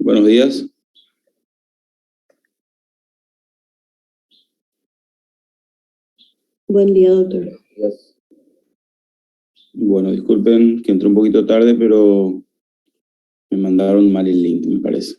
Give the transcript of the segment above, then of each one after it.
Buenos días. Buen día, doctor. Bueno, disculpen que entré un poquito tarde, pero me mandaron mal el link, me parece.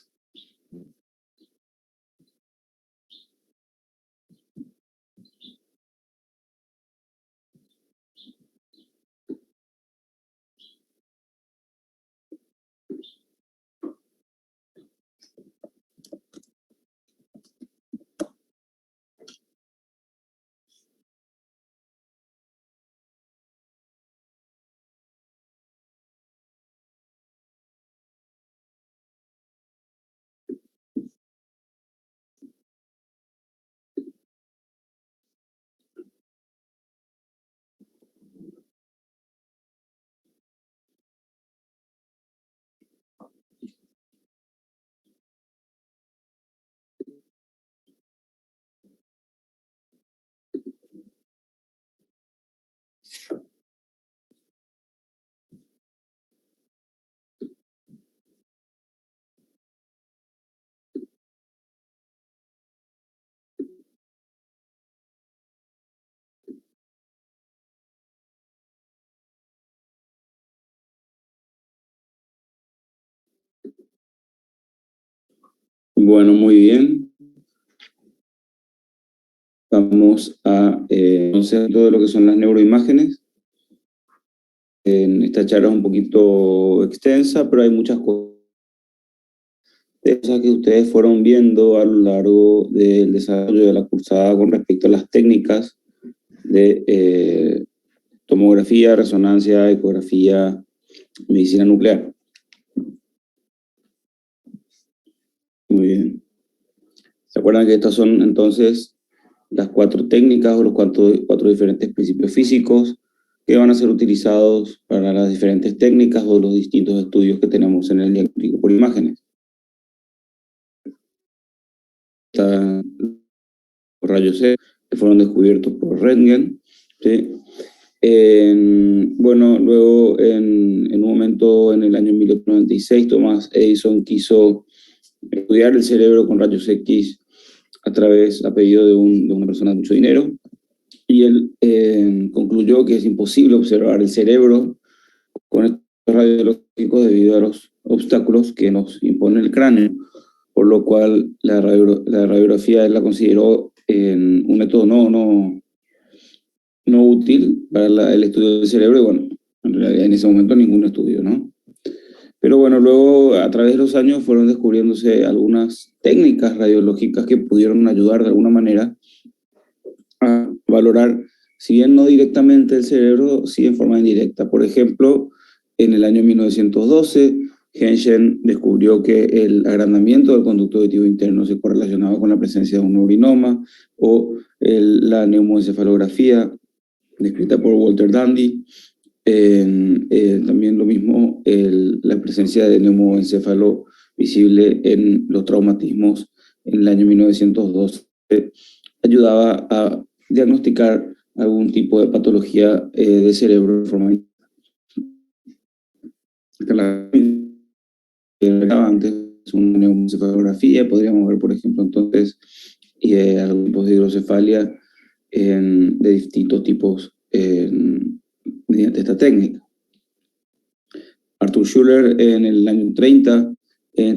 Bueno, muy bien. Vamos a conocer todo lo que son las neuroimágenes. En esta charla es un poquito extensa, pero hay muchas cosas que ustedes fueron viendo a lo largo del desarrollo de la cursada con respecto a las técnicas de tomografía, resonancia, ecografía, medicina nuclear. Muy bien. ¿Se acuerdan que estas son entonces las 4 técnicas o los 4 diferentes principios físicos que van a ser utilizados para las diferentes técnicas o los distintos estudios que tenemos en el diagnóstico por imágenes? Los rayos X que fueron descubiertos por Röntgen, ¿sí? Bueno, luego en un momento en el año 1896, Thomas Edison quiso estudiar el cerebro con rayos X a pedido de una persona de mucho dinero, y él concluyó que es imposible observar el cerebro con estos radiológicos debido a los obstáculos que nos impone el cráneo, por lo cual la radiografía él la consideró un método no útil para el estudio del cerebro, y bueno, en realidad en ese momento ningún estudio, ¿no? Pero bueno, luego a través de los años fueron descubriéndose algunas técnicas radiológicas que pudieron ayudar de alguna manera a valorar, si bien no directamente el cerebro, sí en forma indirecta. Por ejemplo, en el año 1912, Henshen descubrió que el agrandamiento del conducto auditivo interno se correlacionaba con la presencia de un neurinoma, o la neumoencefalografía, descrita por Walter Dandy. También lo mismo, la presencia de neumoencéfalo visible en los traumatismos en el año 1912 ayudaba a diagnosticar algún tipo de patología de cerebro de forma antes una neumoencefalografía. Podríamos ver, por ejemplo, entonces algún tipo de hidrocefalia de distintos tipos mediante esta técnica. Arthur Schuller en el año 30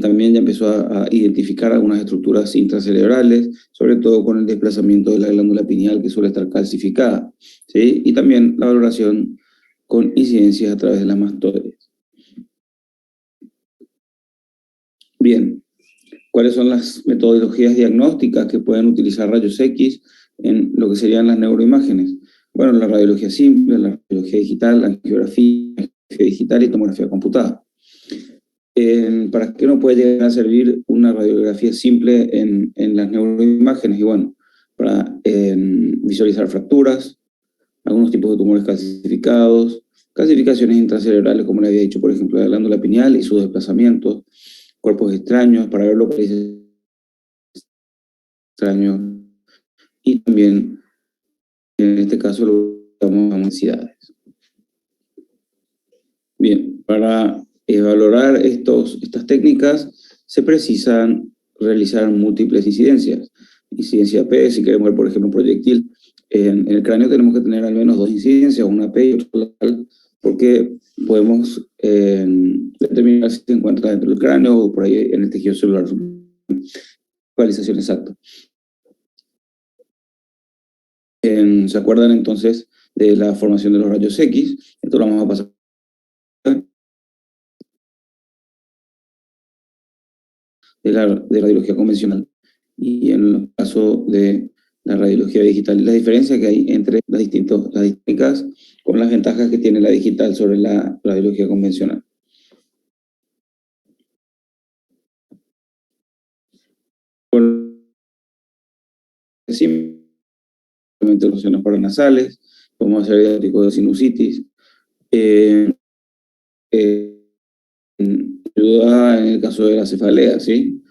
también ya empezó a identificar algunas estructuras intracerebrales, sobre todo con el desplazamiento de la glándula pineal, que suele estar calcificada, ¿sí? Y también la valoración con incidencias a través de las mastoides. Bien, ¿cuáles son las metodologías diagnósticas que pueden utilizar rayos X en lo que serían las neuroimágenes? Bueno, la radiología simple, la radiología digital, la angiografía digital y tomografía computada. ¿Para qué nos puede llegar a servir una radiografía simple en las neuroimágenes? Y bueno, para visualizar fracturas, algunos tipos de tumores calcificados, calcificaciones intracerebrales, como le había dicho, por ejemplo, la glándula pineal y sus desplazamientos, cuerpos extraños, para ver lo que es extraño, y también, en este caso, lo llamamos densidades. Bien, para valorar estas técnicas, se precisan realizar múltiples incidencias. Incidencia P, si queremos ver, por ejemplo, un proyectil en el cráneo, tenemos que tener al menos dos incidencias, una P y otra lateral, porque podemos determinar si se encuentra dentro del cráneo o por ahí en el tejido celular. Localización exacta. ¿Se acuerdan entonces de la formación de los rayos X? Esto lo vamos a pasar de radiología convencional y en el caso de la radiología digital. La diferencia que hay entre las distintas técnicas con las ventajas que tiene la digital sobre la radiología convencional. Simplemente los senos paranasales, podemos hacer diagnóstico de sinusitis. Ayuda en el caso de la cefalea, ¿sí?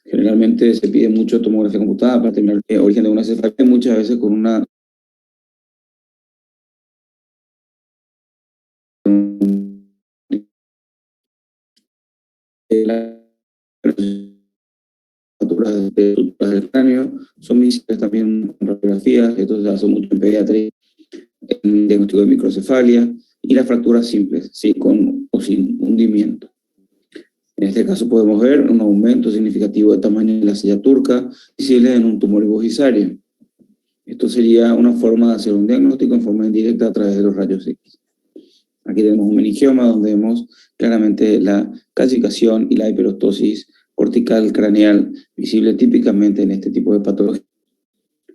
Generalmente se pide mucho tomografía computada para determinar el origen de una cefalea, muchas veces con una del cráneo, son visibles también en radiografías, esto se hace mucho en pediatría, en diagnóstico de microcefalia, y las fracturas simples, ¿sí? Con o sin hundimiento. En este caso podemos ver un aumento significativo de tamaño de la silla turca, visible en un tumor hipofisario. Esto sería una forma de hacer un diagnóstico en forma indirecta a través de los rayos X. Aquí tenemos un meningioma donde vemos claramente la calcificación y la hiperostosis cortical craneal visible típicamente en este tipo de patología.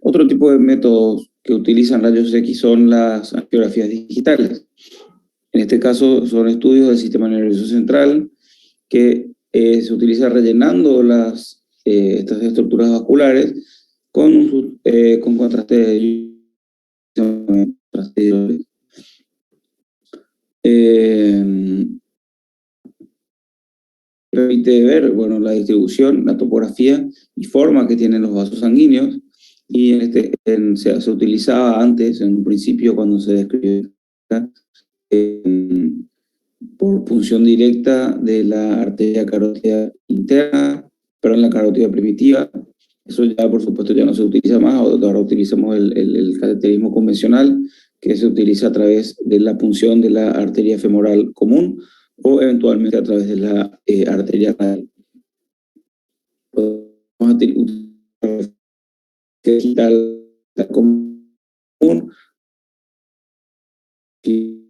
Otro tipo de métodos que utilizan rayos X son las angiografías digitales. En este caso son estudios del sistema nervioso central que se utiliza rellenando estas estructuras vasculares con contraste permite ver, bueno, la distribución, la topografía y forma que tienen los vasos sanguíneos, y se utilizaba antes, en un principio, cuando se describió por punción directa de la arteria carótida interna, pero en la carótida primitiva. Eso ya, por supuesto, ya no se utiliza más, ahora utilizamos el cateterismo convencional, que se utiliza a través de la punción de la arteria femoral común o eventualmente a través de la arteria radial. Podemos utilizar digital común y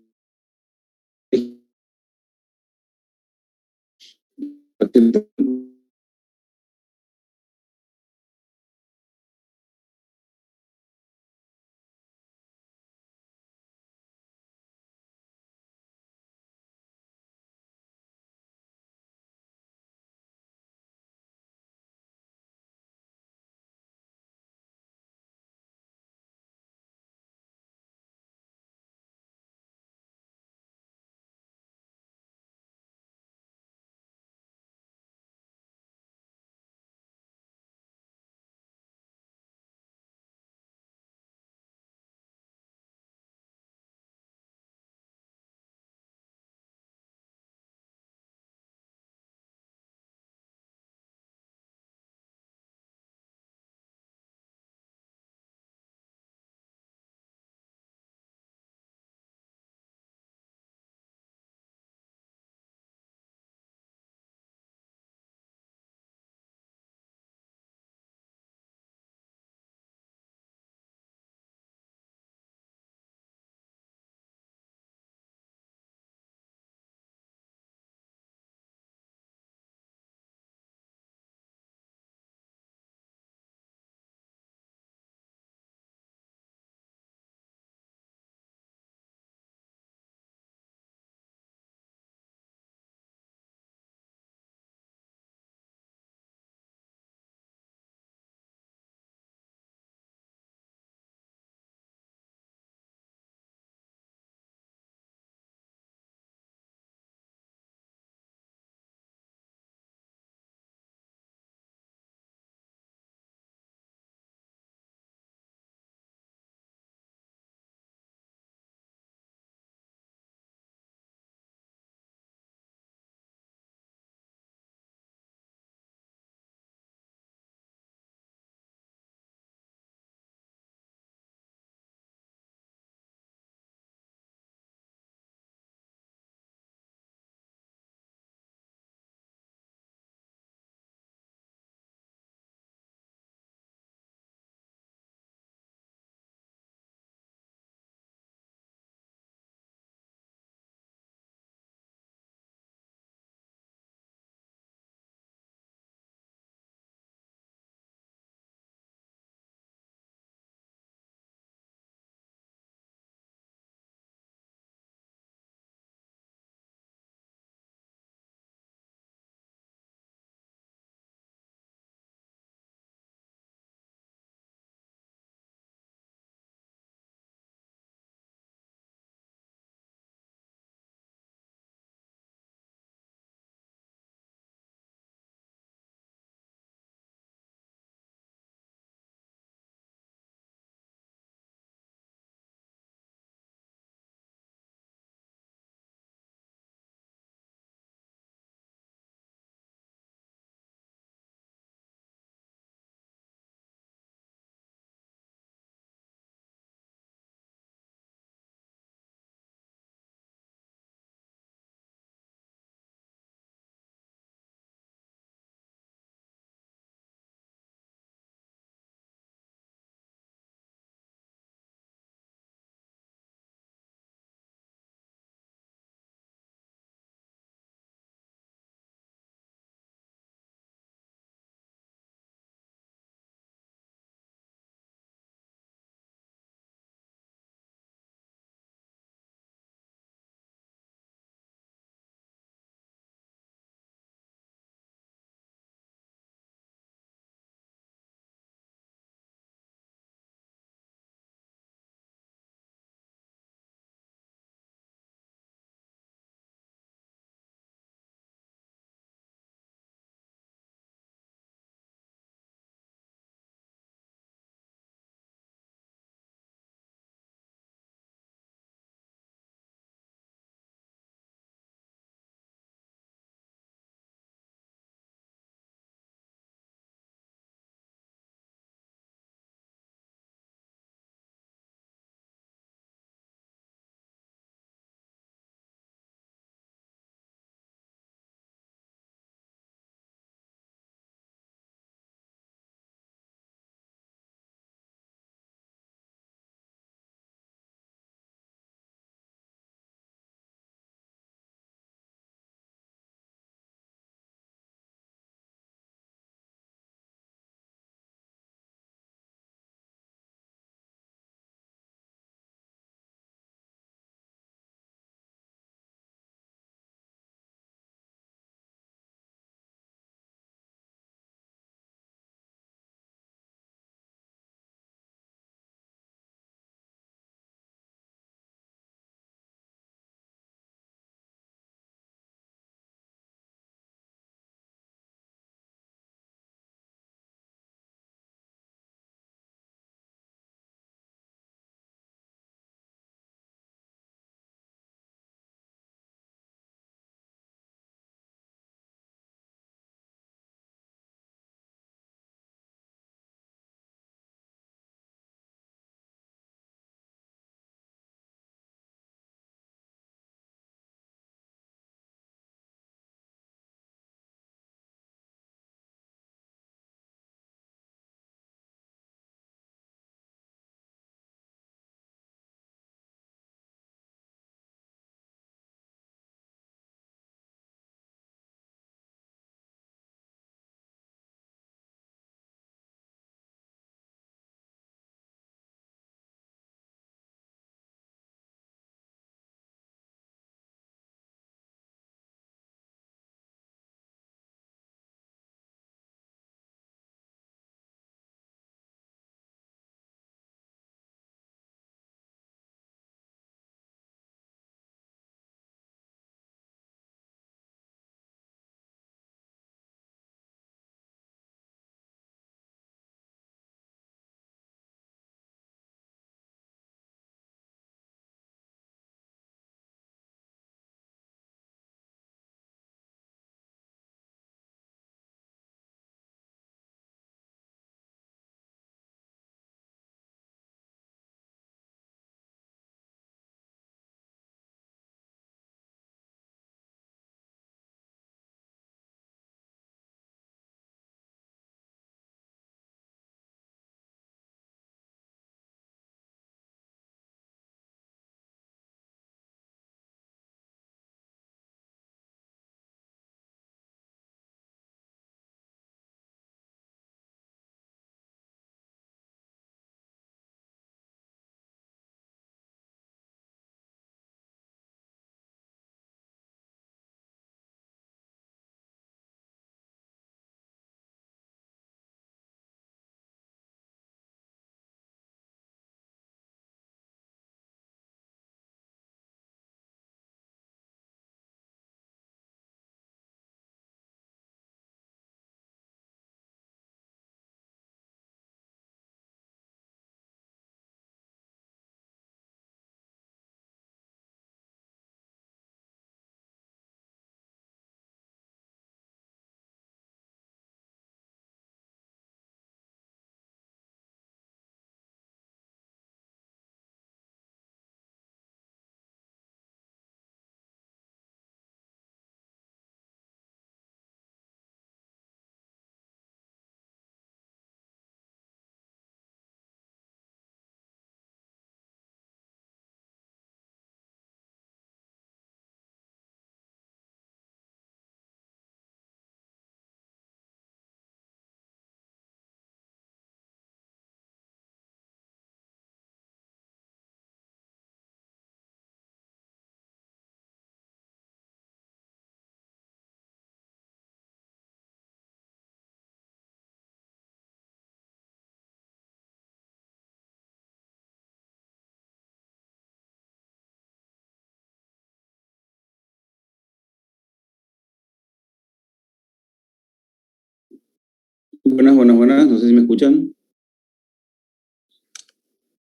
Buenas, buenas, buenas. No sé si me escuchan.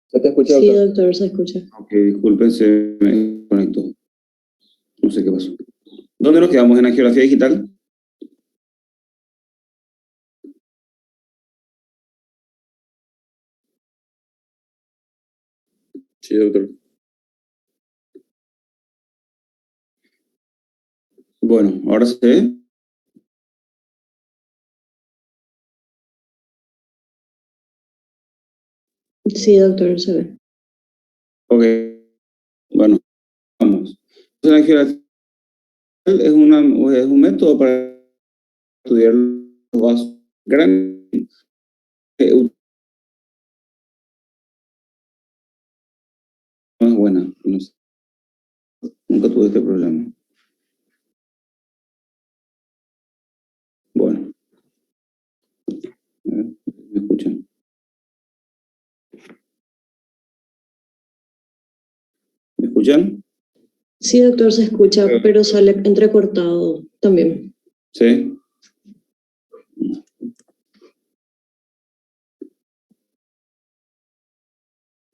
¿Se te escucha, Sí, doctor? doctor, se escucha. Ok, disculpen, se me conectó. No sé qué pasó. ¿Dónde nos quedamos? ¿En la geografía digital? Sí, doctor. Bueno, ahora se ve. Sí, doctor, se ve. Ok, bueno, vamos. Entonces, la geografía es un método para estudiar los vasos grandes. No es buena, no sé. Nunca tuve este problema. Bueno, a ver, ¿me escuchan? ¿Me escuchan? Sí, doctor, se escucha, pero sale entrecortado también. Sí.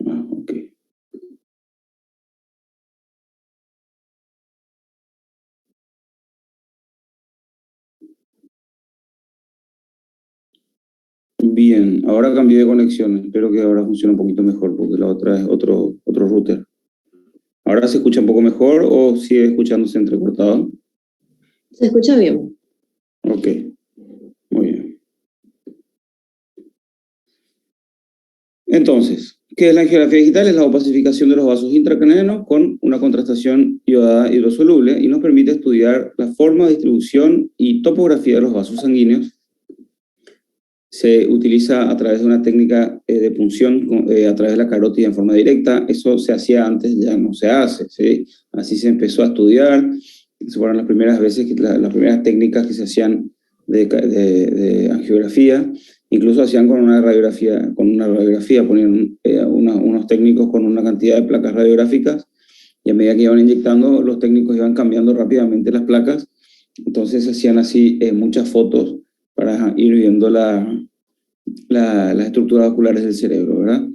Ah, ok. Bien, ahora cambié de conexión. Espero que ahora funcione un poquito mejor porque la otra es otro router. ¿Ahora se escucha un poco mejor o sigue escuchándose entrecortado? Se escucha bien. Ok, muy bien. Entonces, ¿qué es la angiografía digital? Es la opacificación de los vasos intracraneanos con una contrastación iodada hidrosoluble y nos permite estudiar la forma, distribución y topografía de los vasos sanguíneos. Se utiliza a través de una técnica de punción a través de la carótida en forma directa. Eso se hacía antes, ya no se hace, ¿sí? Así se empezó a estudiar. Esas fueron las primeras veces, las primeras técnicas que se hacían de angiografía. Incluso hacían con una radiografía, ponían unos técnicos con una cantidad de placas radiográficas y a medida que iban inyectando, los técnicos iban cambiando rápidamente las placas. Entonces se hacían así muchas fotos para ir viendo las estructuras vasculares del cerebro, ¿verdad?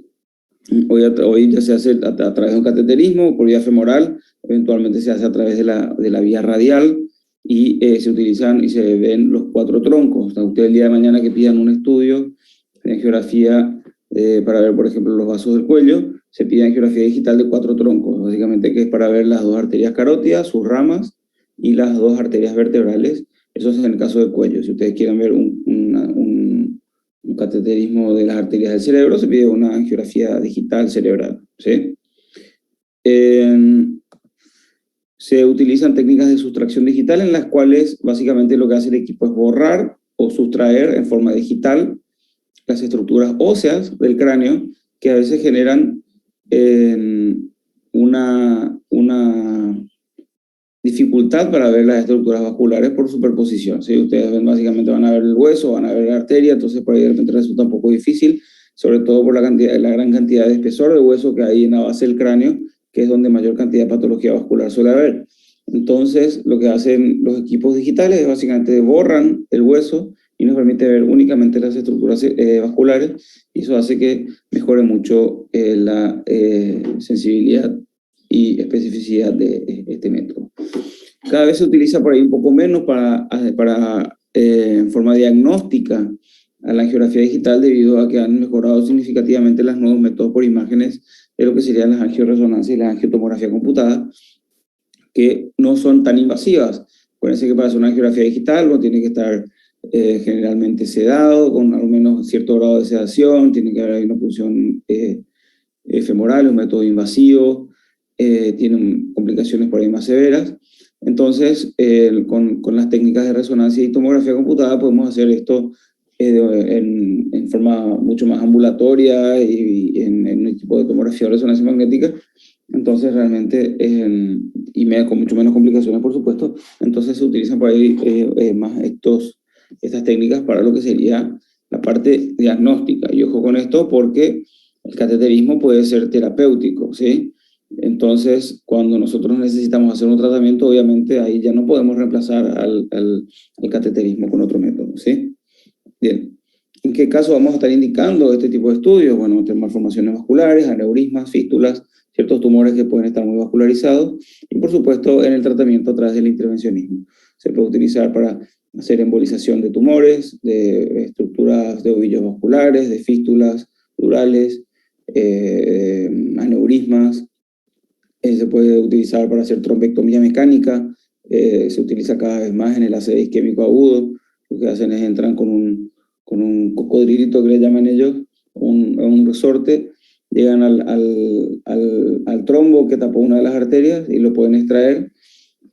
Hoy ya se hace a través de un cateterismo por vía femoral, eventualmente se hace a través de la vía radial y se utilizan y se ven los 4 troncos. O sea, ustedes el día de mañana que pidan un estudio de angiografía para ver, por ejemplo, los vasos del cuello, se pide angiografía digital de 4 troncos, básicamente que es para ver las 2 arterias carótidas, sus ramas y las 2 arterias vertebrales. Eso es en el caso del cuello. Si ustedes quieren ver un cateterismo de las arterias del cerebro, se pide una angiografía digital cerebral, ¿sí? Se utilizan técnicas de sustracción digital en las cuales básicamente lo que hace el equipo es borrar o sustraer en forma digital las estructuras óseas del cráneo que a veces generan una dificultad para ver las estructuras vasculares por superposición. ¿Sí? Ustedes ven, básicamente van a ver el hueso, van a ver la arteria, entonces por ahí de repente resulta un poco difícil, sobre todo por la gran cantidad de espesor de hueso que hay en la base del cráneo, que es donde mayor cantidad de patología vascular suele haber. Entonces, lo que hacen los equipos digitales es básicamente borran el hueso y nos permite ver únicamente las estructuras vasculares, y eso hace que mejore mucho la sensibilidad y especificidad de este método. Cada vez se utiliza por ahí un poco menos en forma diagnóstica a la angiografía digital debido a que han mejorado significativamente los nuevos métodos por imágenes de lo que serían las angioresonancias y la angiotomografía computada, que no son tan invasivas. Acuérdense que para hacer una angiografía digital uno tiene que estar generalmente sedado, con al menos cierto grado de sedación, tiene que haber una punción femoral, un método invasivo, tienen complicaciones por ahí más severas. Entonces, con las técnicas de resonancia y tomografía computada podemos hacer esto en forma mucho más ambulatoria y en un equipo de tomografía o resonancia magnética. Entonces, realmente, con mucho menos complicaciones, por supuesto, entonces se utilizan por ahí más estas técnicas para lo que sería la parte diagnóstica. Y ojo con esto porque el cateterismo puede ser terapéutico, ¿sí? Entonces, cuando nosotros necesitamos hacer un tratamiento, obviamente ahí ya no podemos reemplazar al cateterismo con otro método, ¿sí? Bien. ¿En qué caso vamos a estar indicando este tipo de estudios? Bueno, tener malformaciones vasculares, aneurismas, fístulas, ciertos tumores que pueden estar muy vascularizados y, por supuesto, en el tratamiento a través del intervencionismo. Se puede utilizar para hacer embolización de tumores, de estructuras de ovillos vasculares, de fístulas durales, aneurismas. Se puede utilizar para hacer trombectomía mecánica. Se utiliza cada vez más en el ACV isquémico agudo. Lo que hacen es entran con un cocodrilito que le llaman ellos, un resorte, llegan al trombo que tapó una de las arterias y lo pueden extraer.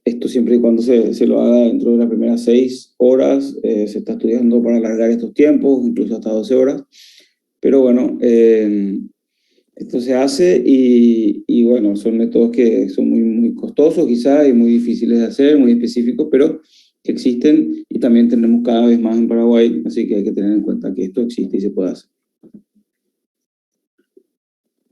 Esto siempre y cuando se lo haga dentro de las primeras 6 horas. Se está estudiando para alargar estos tiempos, incluso hasta 12 horas. Pero bueno, esto se hace y bueno, son métodos que son muy costosos quizás y muy difíciles de hacer, muy específicos, pero que existen y también tenemos cada vez más en Paraguay, así que hay que tener en cuenta que esto existe y se puede hacer.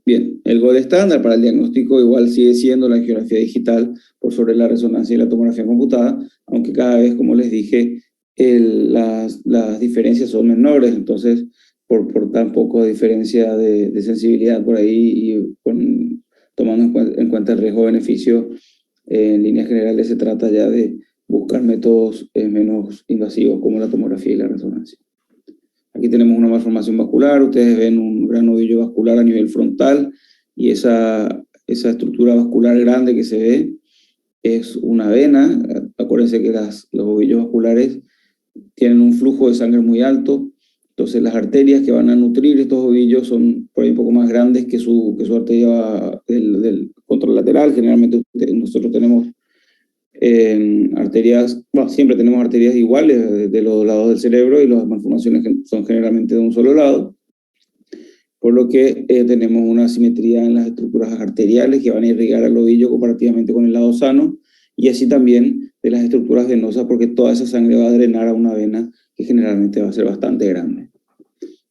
Bien, el gold estándar para el diagnóstico igual sigue siendo la angiografía digital por sobre la resonancia y la tomografía computada, aunque cada vez, como les dije, las diferencias son menores, entonces por tan poco diferencia de sensibilidad por ahí y tomando en cuenta el riesgo-beneficio, en líneas generales se trata ya de buscar métodos menos invasivos como la tomografía y la resonancia. Aquí tenemos una malformación vascular, ustedes ven un gran ovillo vascular a nivel frontal y esa estructura vascular grande que se ve es una vena. Acuérdense que los ovillos vasculares tienen un flujo de sangre muy alto, entonces las arterias que van a nutrir estos ovillos son por ahí un poco más grandes que su arteria del contralateral. Generalmente nosotros tenemos arterias, bueno, siempre tenemos arterias iguales de los lados del cerebro y las malformaciones son generalmente de un solo lado, por lo que tenemos una asimetría en las estructuras arteriales que van a irrigar al ovillo comparativamente con el lado sano, y así también de las estructuras venosas, porque toda esa sangre va a drenar a una vena que generalmente va a ser bastante grande.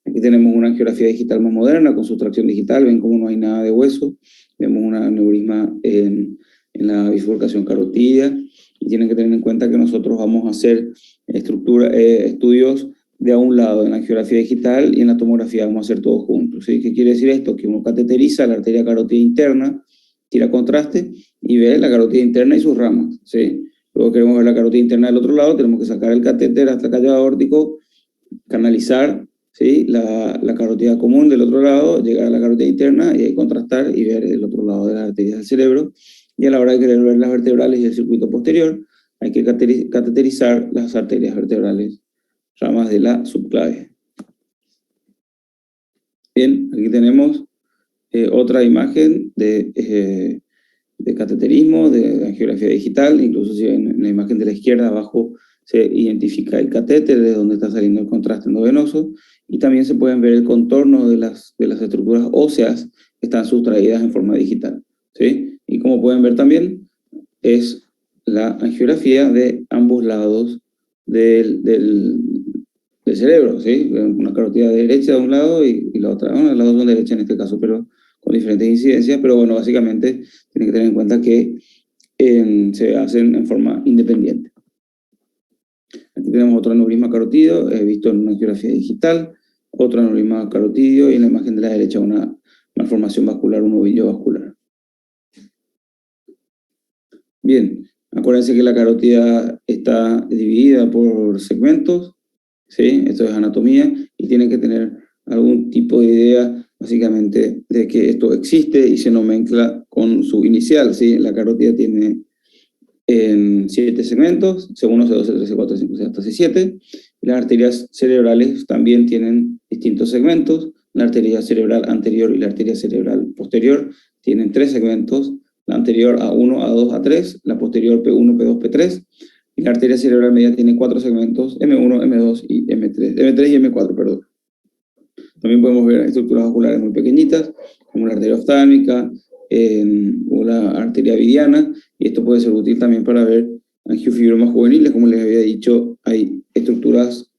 Aquí tenemos una angiografía digital más moderna con sustracción digital, ven cómo no hay nada de hueso, vemos un aneurisma en la bifurcación carotidia, y tienen que tener en cuenta que nosotros vamos a hacer estudios de a un lado en la angiografía digital y en la tomografía vamos a hacer todos juntos. ¿Sí? ¿Qué quiere decir esto? Que uno cateteriza la arteria carótida interna, tira contraste y ve la carótida interna y sus ramas. ¿Sí? Luego queremos ver la carótida interna del otro lado, tenemos que sacar el catéter hasta el callo aórtico, canalizar, ¿sí? la carótida común del otro lado, llegar a la carótida interna y ahí contrastar y ver el otro lado de las arterias del cerebro. Y a la hora de querer ver las vertebrales y el circuito posterior, hay que cateterizar las arterias vertebrales, ramas de la subclavia. Bien, aquí tenemos otra imagen de cateterismo, de angiografía digital. Incluso si en la imagen de la izquierda abajo se identifica el catéter de donde está saliendo el contraste endovenoso, y también se pueden ver el contorno de las estructuras óseas que están sustraídas en forma digital. ¿Sí? Y como pueden ver también, es la angiografía de ambos lados del cerebro, ¿sí? Una carótida derecha de un lado y la otra, bueno, las dos son derechas en este caso, pero con diferentes incidencias, pero bueno, básicamente tienen que tener en cuenta que se hacen en forma independiente. Aquí tenemos otro aneurisma carotidio, visto en una angiografía digital, otro aneurisma carotidio y en la imagen de la derecha una malformación vascular, un ovillo vascular. Bien, acuérdense que la carótida está dividida por segmentos, ¿sí? Esto es anatomía y tienen que tener algún tipo de idea básicamente de que esto existe y se nomencla con su inicial, ¿sí? La carótida tiene 7 segmentos, C1, C2, C3, C4, C5, C hasta C7. Y las arterias cerebrales también tienen distintos segmentos. La arteria cerebral anterior y la arteria cerebral posterior tienen 3 segmentos. La anterior A1, A2, A3, la posterior P1, P2, P3. Y la arteria cerebral media tiene 4 segmentos, M1, M2 y M3. M3 y M4, perdón. También podemos ver estructuras vasculares muy pequeñitas, como la arteria oftálmica o la arteria vidiana, y esto puede ser útil también para ver angiofibromas juveniles. Como les había dicho, hay estructuras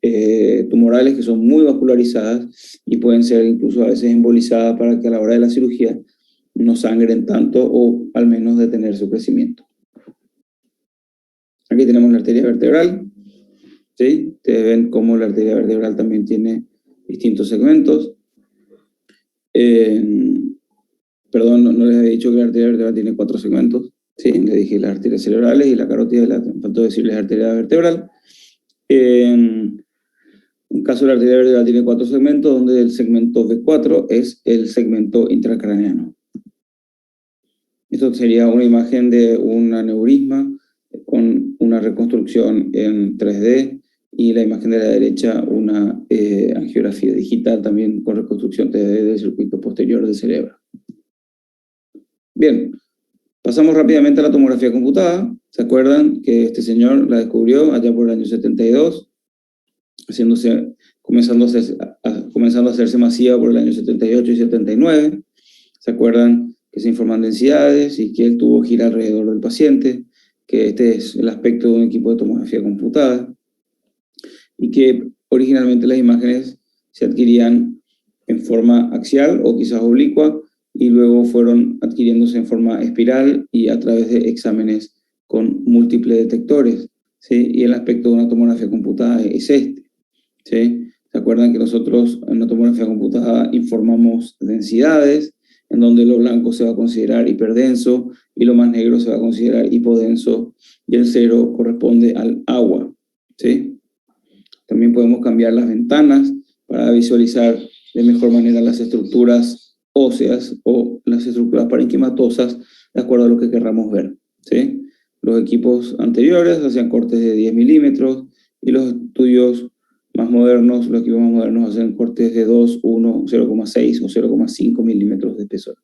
tumorales que son muy vascularizadas y pueden ser incluso a veces embolizadas para que a la hora de la cirugía no sangren tanto o al menos detener su crecimiento. Aquí tenemos la arteria vertebral, ¿sí? Ustedes ven cómo la arteria vertebral también tiene distintos segmentos. Perdón, no les había dicho que la arteria vertebral tiene 4 segmentos. Sí, les dije las arterias cerebrales y la carótida, faltó decirles arteria vertebral. En caso de la arteria vertebral tiene 4 segmentos, donde el segmento V4 es el segmento intracraneano. Esto sería una imagen de un aneurisma con una reconstrucción en 3D, y la imagen de la derecha una angiografía digital también con reconstrucción 3D del circuito posterior del cerebro. Bien, pasamos rápidamente a la tomografía computada. ¿Se acuerdan que este señor la descubrió allá por el año 72? Comenzando a hacerse masiva por el año 78 y 79. ¿Se acuerdan que se informan densidades y que él tuvo gira alrededor del paciente? Que este es el aspecto de un equipo de tomografía computada. Y que originalmente las imágenes se adquirían en forma axial o quizás oblicua, y luego fueron adquiriéndose en forma espiral y a través de exámenes con múltiples detectores, ¿sí? Y el aspecto de una tomografía computada es este, ¿sí? ¿Se acuerdan que nosotros en una tomografía computada informamos densidades, en donde lo blanco se va a considerar hiperdenso y lo más negro se va a considerar hipodenso, y el 0 corresponde al agua, ¿sí? También podemos cambiar las ventanas para visualizar de mejor manera las estructuras óseas o las estructuras parenquimatosas de acuerdo a lo que querramos ver, ¿sí? Los equipos anteriores hacían cortes de 10 milímetros y los estudios más modernos, los equipos más modernos hacen cortes de 2, 1, 0,6 o 0,5 milímetros de espesor.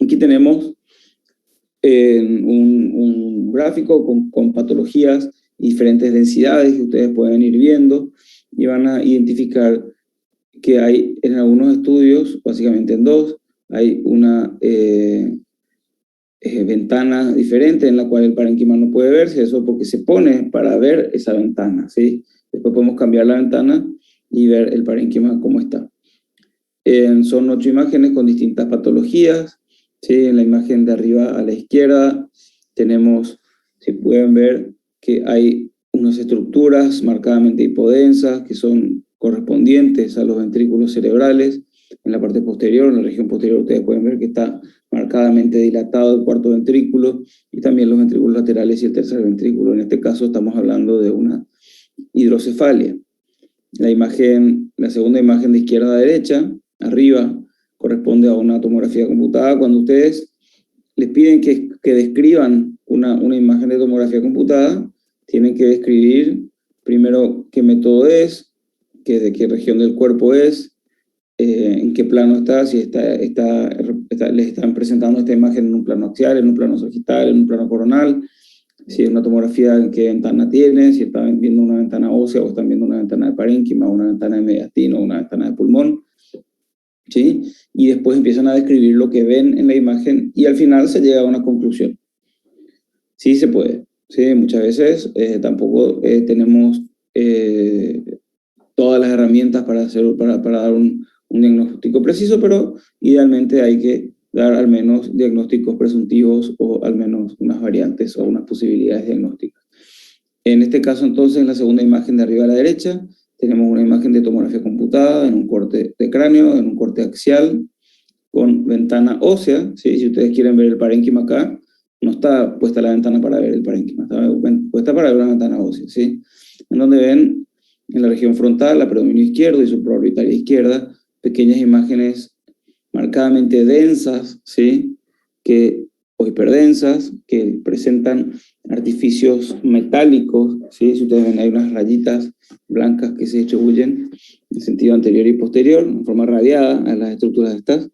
Aquí tenemos un gráfico con patologías y diferentes densidades que ustedes pueden ir viendo y van a identificar que hay en algunos estudios, básicamente en 2, hay una ventana diferente en la cual el parénquima no puede verse, eso porque se pone para ver esa ventana, ¿sí? Después podemos cambiar la ventana y ver el parénquima cómo está. Son 8 imágenes con distintas patologías, ¿sí? En la imagen de arriba a la izquierda tenemos, si pueden ver, que hay unas estructuras marcadamente hipodensas que son correspondientes a los ventrículos cerebrales. En la parte posterior, en la región posterior, ustedes pueden ver que está marcadamente dilatado el cuarto ventrículo y también los ventrículos laterales y el tercer ventrículo. En este caso estamos hablando de una hidrocefalia. La segunda imagen de izquierda a derecha, arriba, corresponde a una tomografía computada. Cuando ustedes les piden que describan una imagen de tomografía computada, tienen que describir primero qué método es, de qué región del cuerpo es, en qué plano está, si les están presentando esta imagen en un plano axial, en un plano sagital, en un plano coronal, si es una tomografía, en qué ventana tiene, si están viendo una ventana ósea o están viendo una ventana de parénquima, una ventana de mediastino, una ventana de pulmón, ¿sí? Y después empiezan a describir lo que ven en la imagen y al final se llega a una conclusión. Sí se puede, ¿sí? Muchas veces tampoco tenemos todas las herramientas para dar un diagnóstico preciso, pero idealmente hay que dar al menos diagnósticos presuntivos o al menos unas variantes o unas posibilidades diagnósticas. En este caso, entonces, en la segunda imagen de arriba a la derecha, tenemos una imagen de tomografía computada en un corte de cráneo, en un corte axial, con ventana ósea, ¿sí? Si ustedes quieren ver el parénquima acá, no está puesta la ventana para ver el parénquima, está puesta para ver una ventana ósea, ¿sí? En donde ven en la región frontal, la predominio izquierdo y supraorbitaria izquierda, pequeñas imágenes marcadamente densas, ¿sí? O hiperdensas, que presentan artificios metálicos, ¿sí? Si ustedes ven, hay unas rayitas blancas que se distribuyen en sentido anterior y posterior, en forma radiada a las estructuras de estas.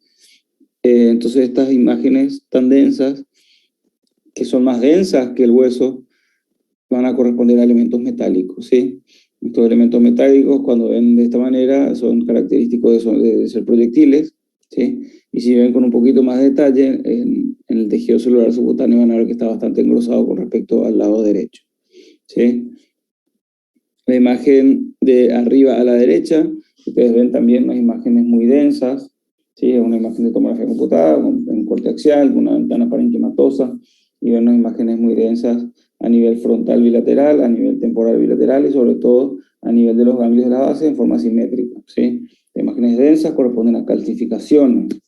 Entonces estas imágenes tan densas, que son más densas que el hueso, van a corresponder a elementos metálicos, ¿sí? Estos elementos metálicos, cuando ven de esta manera, son característicos de ser proyectiles, ¿sí? Y si ven con un poquito más de detalle, en el tejido celular subcutáneo van a ver que está bastante engrosado con respecto al lado derecho, ¿sí? La imagen de arriba a la derecha, ustedes ven también unas imágenes muy densas, ¿sí? Es una imagen de tomografía computada, en corte axial, con una ventana parenquimatosa, y ven unas imágenes muy densas a nivel frontal bilateral, a nivel temporal bilateral y sobre todo a nivel de los ganglios de la base en forma simétrica, ¿sí? Las imágenes densas corresponden a calcificaciones,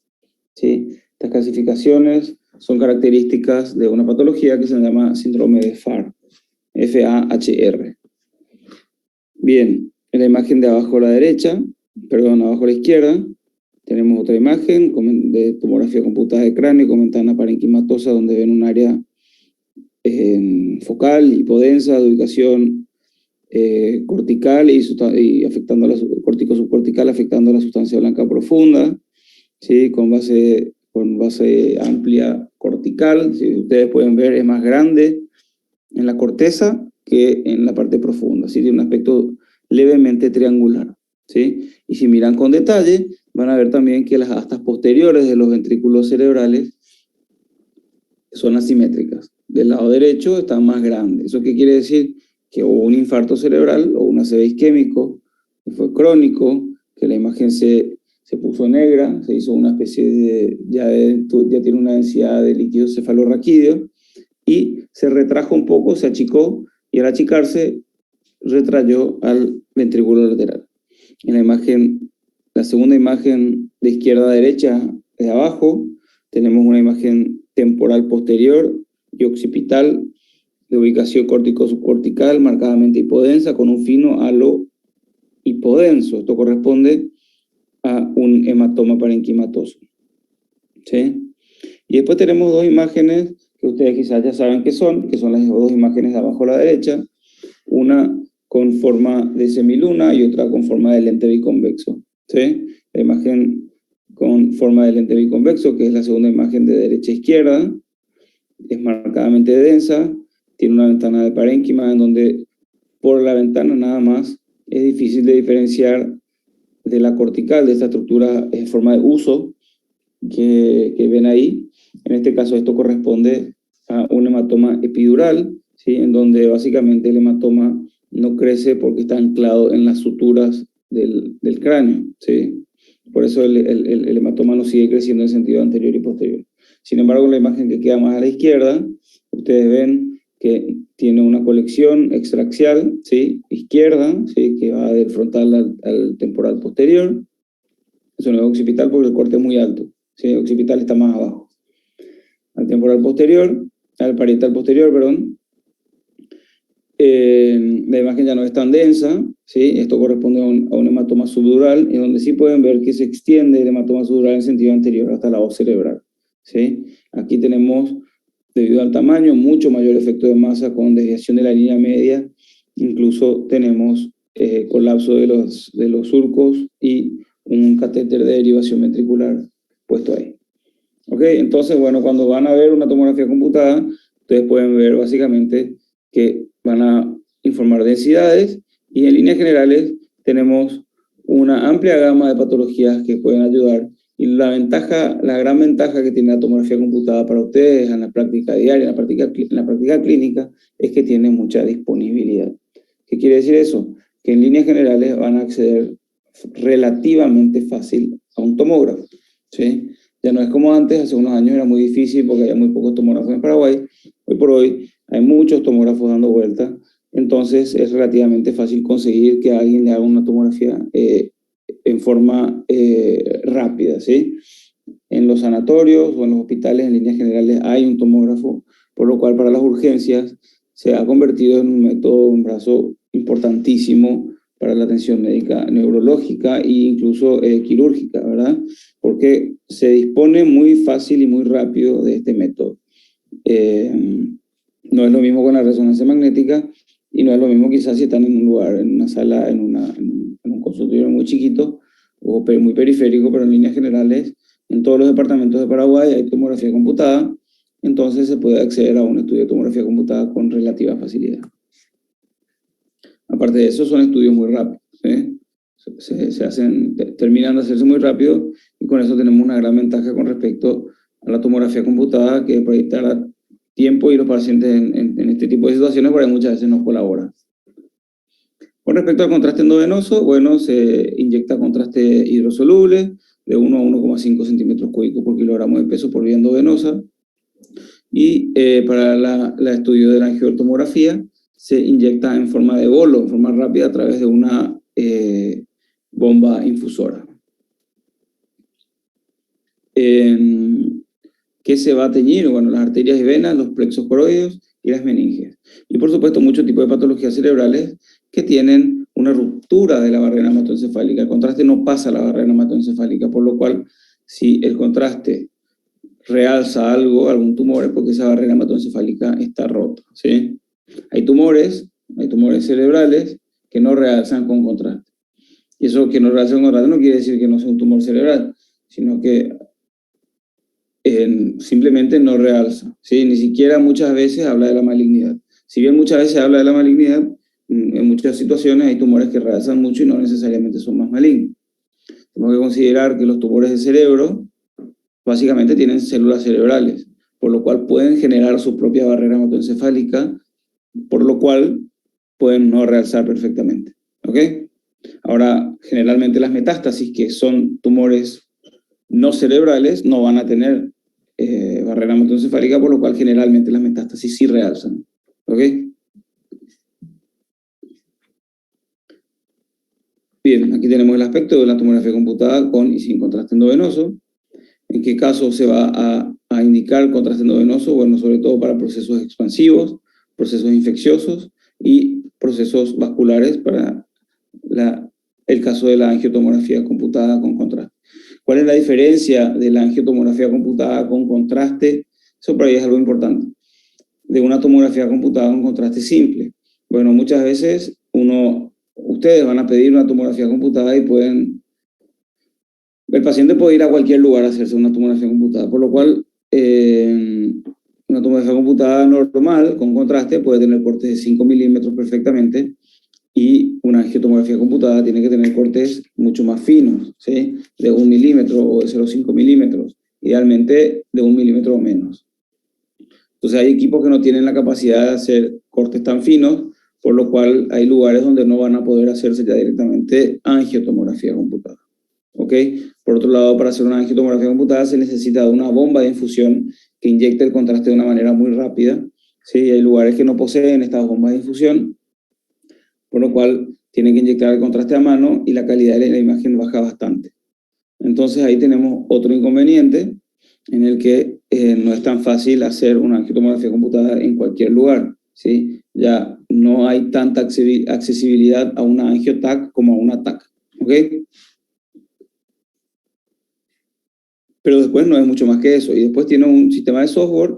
¿sí? Estas calcificaciones son características de una patología que se llama síndrome de FAR, F-A-H-R. Bien, en la imagen de abajo a la derecha, perdón, abajo a la izquierda, tenemos otra imagen de tomografía computada de cráneo con ventana parenquimatosa donde ven un área focal, hipodensa, de ubicación cortical y afectando la cortico-subcortical, afectando la sustancia blanca profunda, ¿sí? Con base amplia cortical. Si ustedes pueden ver, es más grande en la corteza que en la parte profunda, ¿sí? Tiene un aspecto levemente triangular, ¿sí? Y si miran con detalle, van a ver también que las astas posteriores de los ventrículos cerebrales son asimétricas. Del lado derecho están más grandes. ¿Eso qué quiere decir? Que hubo un infarto cerebral o un ACV isquémico, que fue crónico, que la imagen se puso negra, se hizo una especie de, ya tiene una densidad de líquido cefalorraquídeo, y se retrajo un poco, se achicó, y al achicarse retrayó al ventrículo lateral. En la imagen, la segunda imagen de izquierda a derecha, de abajo, tenemos una imagen temporal posterior y occipital de ubicación córtico-subcortical marcadamente hipodensa con un fino halo hipodenso. Esto corresponde a un hematoma parenquimatoso, ¿sí? Y después tenemos dos imágenes que ustedes quizás ya saben que son las dos imágenes de abajo a la derecha, una con forma de semiluna y otra con forma de lente biconvexo, ¿sí? La imagen con forma de lente biconvexo, que es la segunda imagen de derecha a izquierda, es marcadamente densa, tiene una ventana de parénquima en donde por la ventana nada más es difícil de diferenciar de la cortical, de esta estructura en forma de uso que ven ahí. En este caso esto corresponde a un hematoma epidural, ¿sí? En donde básicamente el hematoma no crece porque está anclado en las suturas del cráneo, ¿sí? Por eso el hematoma no sigue creciendo en sentido anterior y posterior. Sin embargo, en la imagen que queda más a la izquierda, ustedes ven que tiene una colección extraxial, ¿sí? Izquierda, ¿sí? Que va del frontal al temporal posterior. Eso no es occipital porque el corte es muy alto, ¿sí? El occipital está más abajo. Al temporal posterior, al parietal posterior, perdón. La imagen ya no es tan densa, ¿sí? Esto corresponde a un hematoma subdural, en donde sí pueden ver que se extiende el hematoma subdural en sentido anterior hasta la hoz cerebral, ¿sí? Aquí tenemos, debido al tamaño, mucho mayor efecto de masa con desviación de la línea media, incluso tenemos colapso de los surcos y un catéter de derivación ventricular puesto ahí. ¿Ok? Entonces, bueno, cuando van a ver una tomografía computada, ustedes pueden ver básicamente que van a informar densidades y en líneas generales tenemos una amplia gama de patologías que pueden ayudar. Y la gran ventaja que tiene la tomografía computada para ustedes en la práctica diaria, en la práctica clínica, es que tiene mucha disponibilidad. ¿Qué quiere decir eso? Que en líneas generales van a acceder relativamente fácil a un tomógrafo, ¿sí? Ya no es como antes, hace unos años era muy difícil porque había muy pocos tomógrafos en Paraguay. Hoy por hoy hay muchos tomógrafos dando vueltas, entonces es relativamente fácil conseguir que alguien le haga una tomografía en forma rápida, ¿sí? En los sanatorios o en los hospitales, en líneas generales, hay un tomógrafo, por lo cual para las urgencias se ha convertido en un método, un brazo importantísimo para la atención médica neurológica e incluso quirúrgica, ¿verdad? Porque se dispone muy fácil y muy rápido de este método. No es lo mismo con la resonancia magnética y no es lo mismo quizás si están en un lugar, en una sala, en un consultorio muy chiquito o muy periférico, pero en líneas generales, en todos los departamentos de Paraguay hay tomografía computada, entonces se puede acceder a un estudio de tomografía computada con relativa facilidad. Aparte de eso, son estudios muy rápidos, ¿sí? Terminan de hacerse muy rápido y con eso tenemos una gran ventaja con respecto a la tomografía computada que proyectará tiempo y los pacientes en este tipo de situaciones, porque muchas veces no colaboran. Con respecto al contraste endovenoso, bueno, se inyecta contraste hidrosoluble de 1 a 1,5 centímetros cúbicos por kilogramo de peso por vía endovenosa. Y para el estudio de la angiotomografía se inyecta en forma de bolo, en forma rápida, a través de una bomba infusora. ¿Qué se va a teñir? Bueno, las arterias y venas, los plexos coroideos y las meninges. Y por supuesto, muchos tipos de patologías cerebrales que tienen una ruptura de la barrera hematoencefálica. El contraste no pasa a la barrera hematoencefálica, por lo cual, si el contraste realza algo, algún tumor, es porque esa barrera hematoencefálica está rota, ¿sí? Hay tumores cerebrales que no realzan con contraste. Y eso que no realzan con contraste no quiere decir que no sea un tumor cerebral, sino que simplemente no realza, ¿sí? Ni siquiera muchas veces habla de la malignidad. Si bien muchas veces habla de la malignidad, en muchas situaciones hay tumores que realzan mucho y no necesariamente son más malignos. Tenemos que considerar que los tumores de cerebro básicamente tienen células cerebrales, por lo cual pueden generar su propia barrera hematoencefálica, por lo cual pueden no realzar perfectamente. ¿Ok? Ahora, generalmente las metástasis, que son tumores no cerebrales, no van a tener barrera hematoencefálica, por lo cual generalmente las metástasis sí realzan. ¿Ok? Bien, aquí tenemos el aspecto de la tomografía computada con y sin contraste endovenoso. ¿En qué caso se va a indicar contraste endovenoso? Bueno, sobre todo para procesos expansivos, procesos infecciosos y procesos vasculares para el caso de la angiotomografía computada con contraste. ¿Cuál es la diferencia de la angiotomografía computada con contraste? Eso por ahí es algo importante. De una tomografía computada con contraste simple. Bueno, muchas veces ustedes van a pedir una tomografía computada y el paciente puede ir a cualquier lugar a hacerse una tomografía computada, por lo cual una tomografía computada normal con contraste puede tener cortes de 5 milímetros perfectamente, y una angiotomografía computada tiene que tener cortes mucho más finos, ¿sí? De 1 milímetro o de 0,5 milímetros, idealmente de 1 milímetro o menos. Entonces hay equipos que no tienen la capacidad de hacer cortes tan finos, por lo cual hay lugares donde no van a poder hacerse ya directamente angiotomografía computada. ¿Ok? Por otro lado, para hacer una angiotomografía computada se necesita una bomba de infusión que inyecte el contraste de una manera muy rápida, ¿sí? Hay lugares que no poseen estas bombas de infusión, por lo cual tienen que inyectar el contraste a mano y la calidad de la imagen baja bastante. Entonces ahí tenemos otro inconveniente en el que no es tan fácil hacer una angiotomografía computada en cualquier lugar, ¿sí? Ya no hay tanta accesibilidad a una angiotac como a una TAC, ¿ok? Pero después no es mucho más que eso. Y después tiene un sistema de software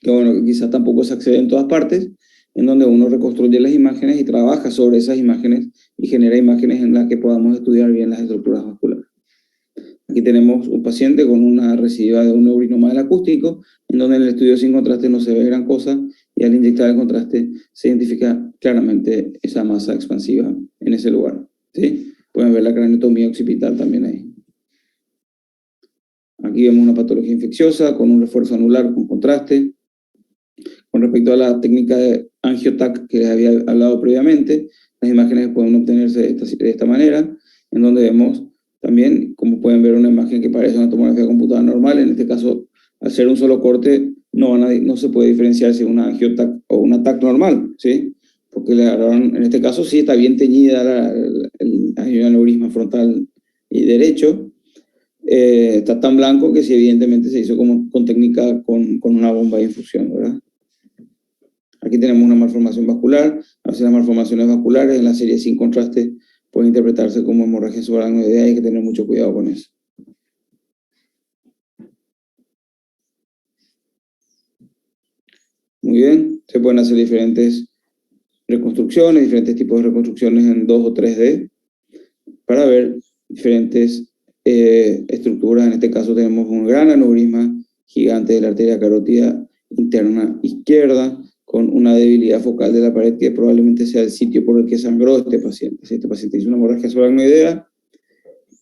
que, bueno, quizás tampoco se accede en todas partes, en donde uno reconstruye las imágenes y trabaja sobre esas imágenes y genera imágenes en las que podamos estudiar bien las estructuras vasculares. Aquí tenemos un paciente con una recidiva de un neurinoma del acústico, en donde en el estudio sin contraste no se ve gran cosa, y al inyectar el contraste se identifica claramente esa masa expansiva en ese lugar, ¿sí? Pueden ver la craniotomía occipital también ahí. Aquí vemos una patología infecciosa con un refuerzo anular con contraste. Con respecto a la técnica de angiotac que les había hablado previamente, las imágenes pueden obtenerse de esta manera, en donde vemos también, como pueden ver, una imagen que parece una tomografía computada normal. En este caso, al ser un solo corte, no se puede diferenciar si es una angiotac o una TAC normal, ¿sí? Porque en este caso sí está bien teñida el aneurisma frontal y derecho. Está tan blanco que sí, evidentemente se hizo con técnica con una bomba de infusión, ¿verdad? Aquí tenemos una malformación vascular. A veces las malformaciones vasculares en la serie sin contraste pueden interpretarse como hemorragia subaracnoidea, y hay que tener mucho cuidado con eso. Muy bien, se pueden hacer diferentes reconstrucciones, diferentes tipos de reconstrucciones en 2 o 3D para ver diferentes estructuras. En este caso tenemos un gran aneurisma gigante de la arteria carótida interna izquierda, con una debilidad focal de la pared que probablemente sea el sitio por el que sangró este paciente. Este paciente hizo una hemorragia subaracnoidea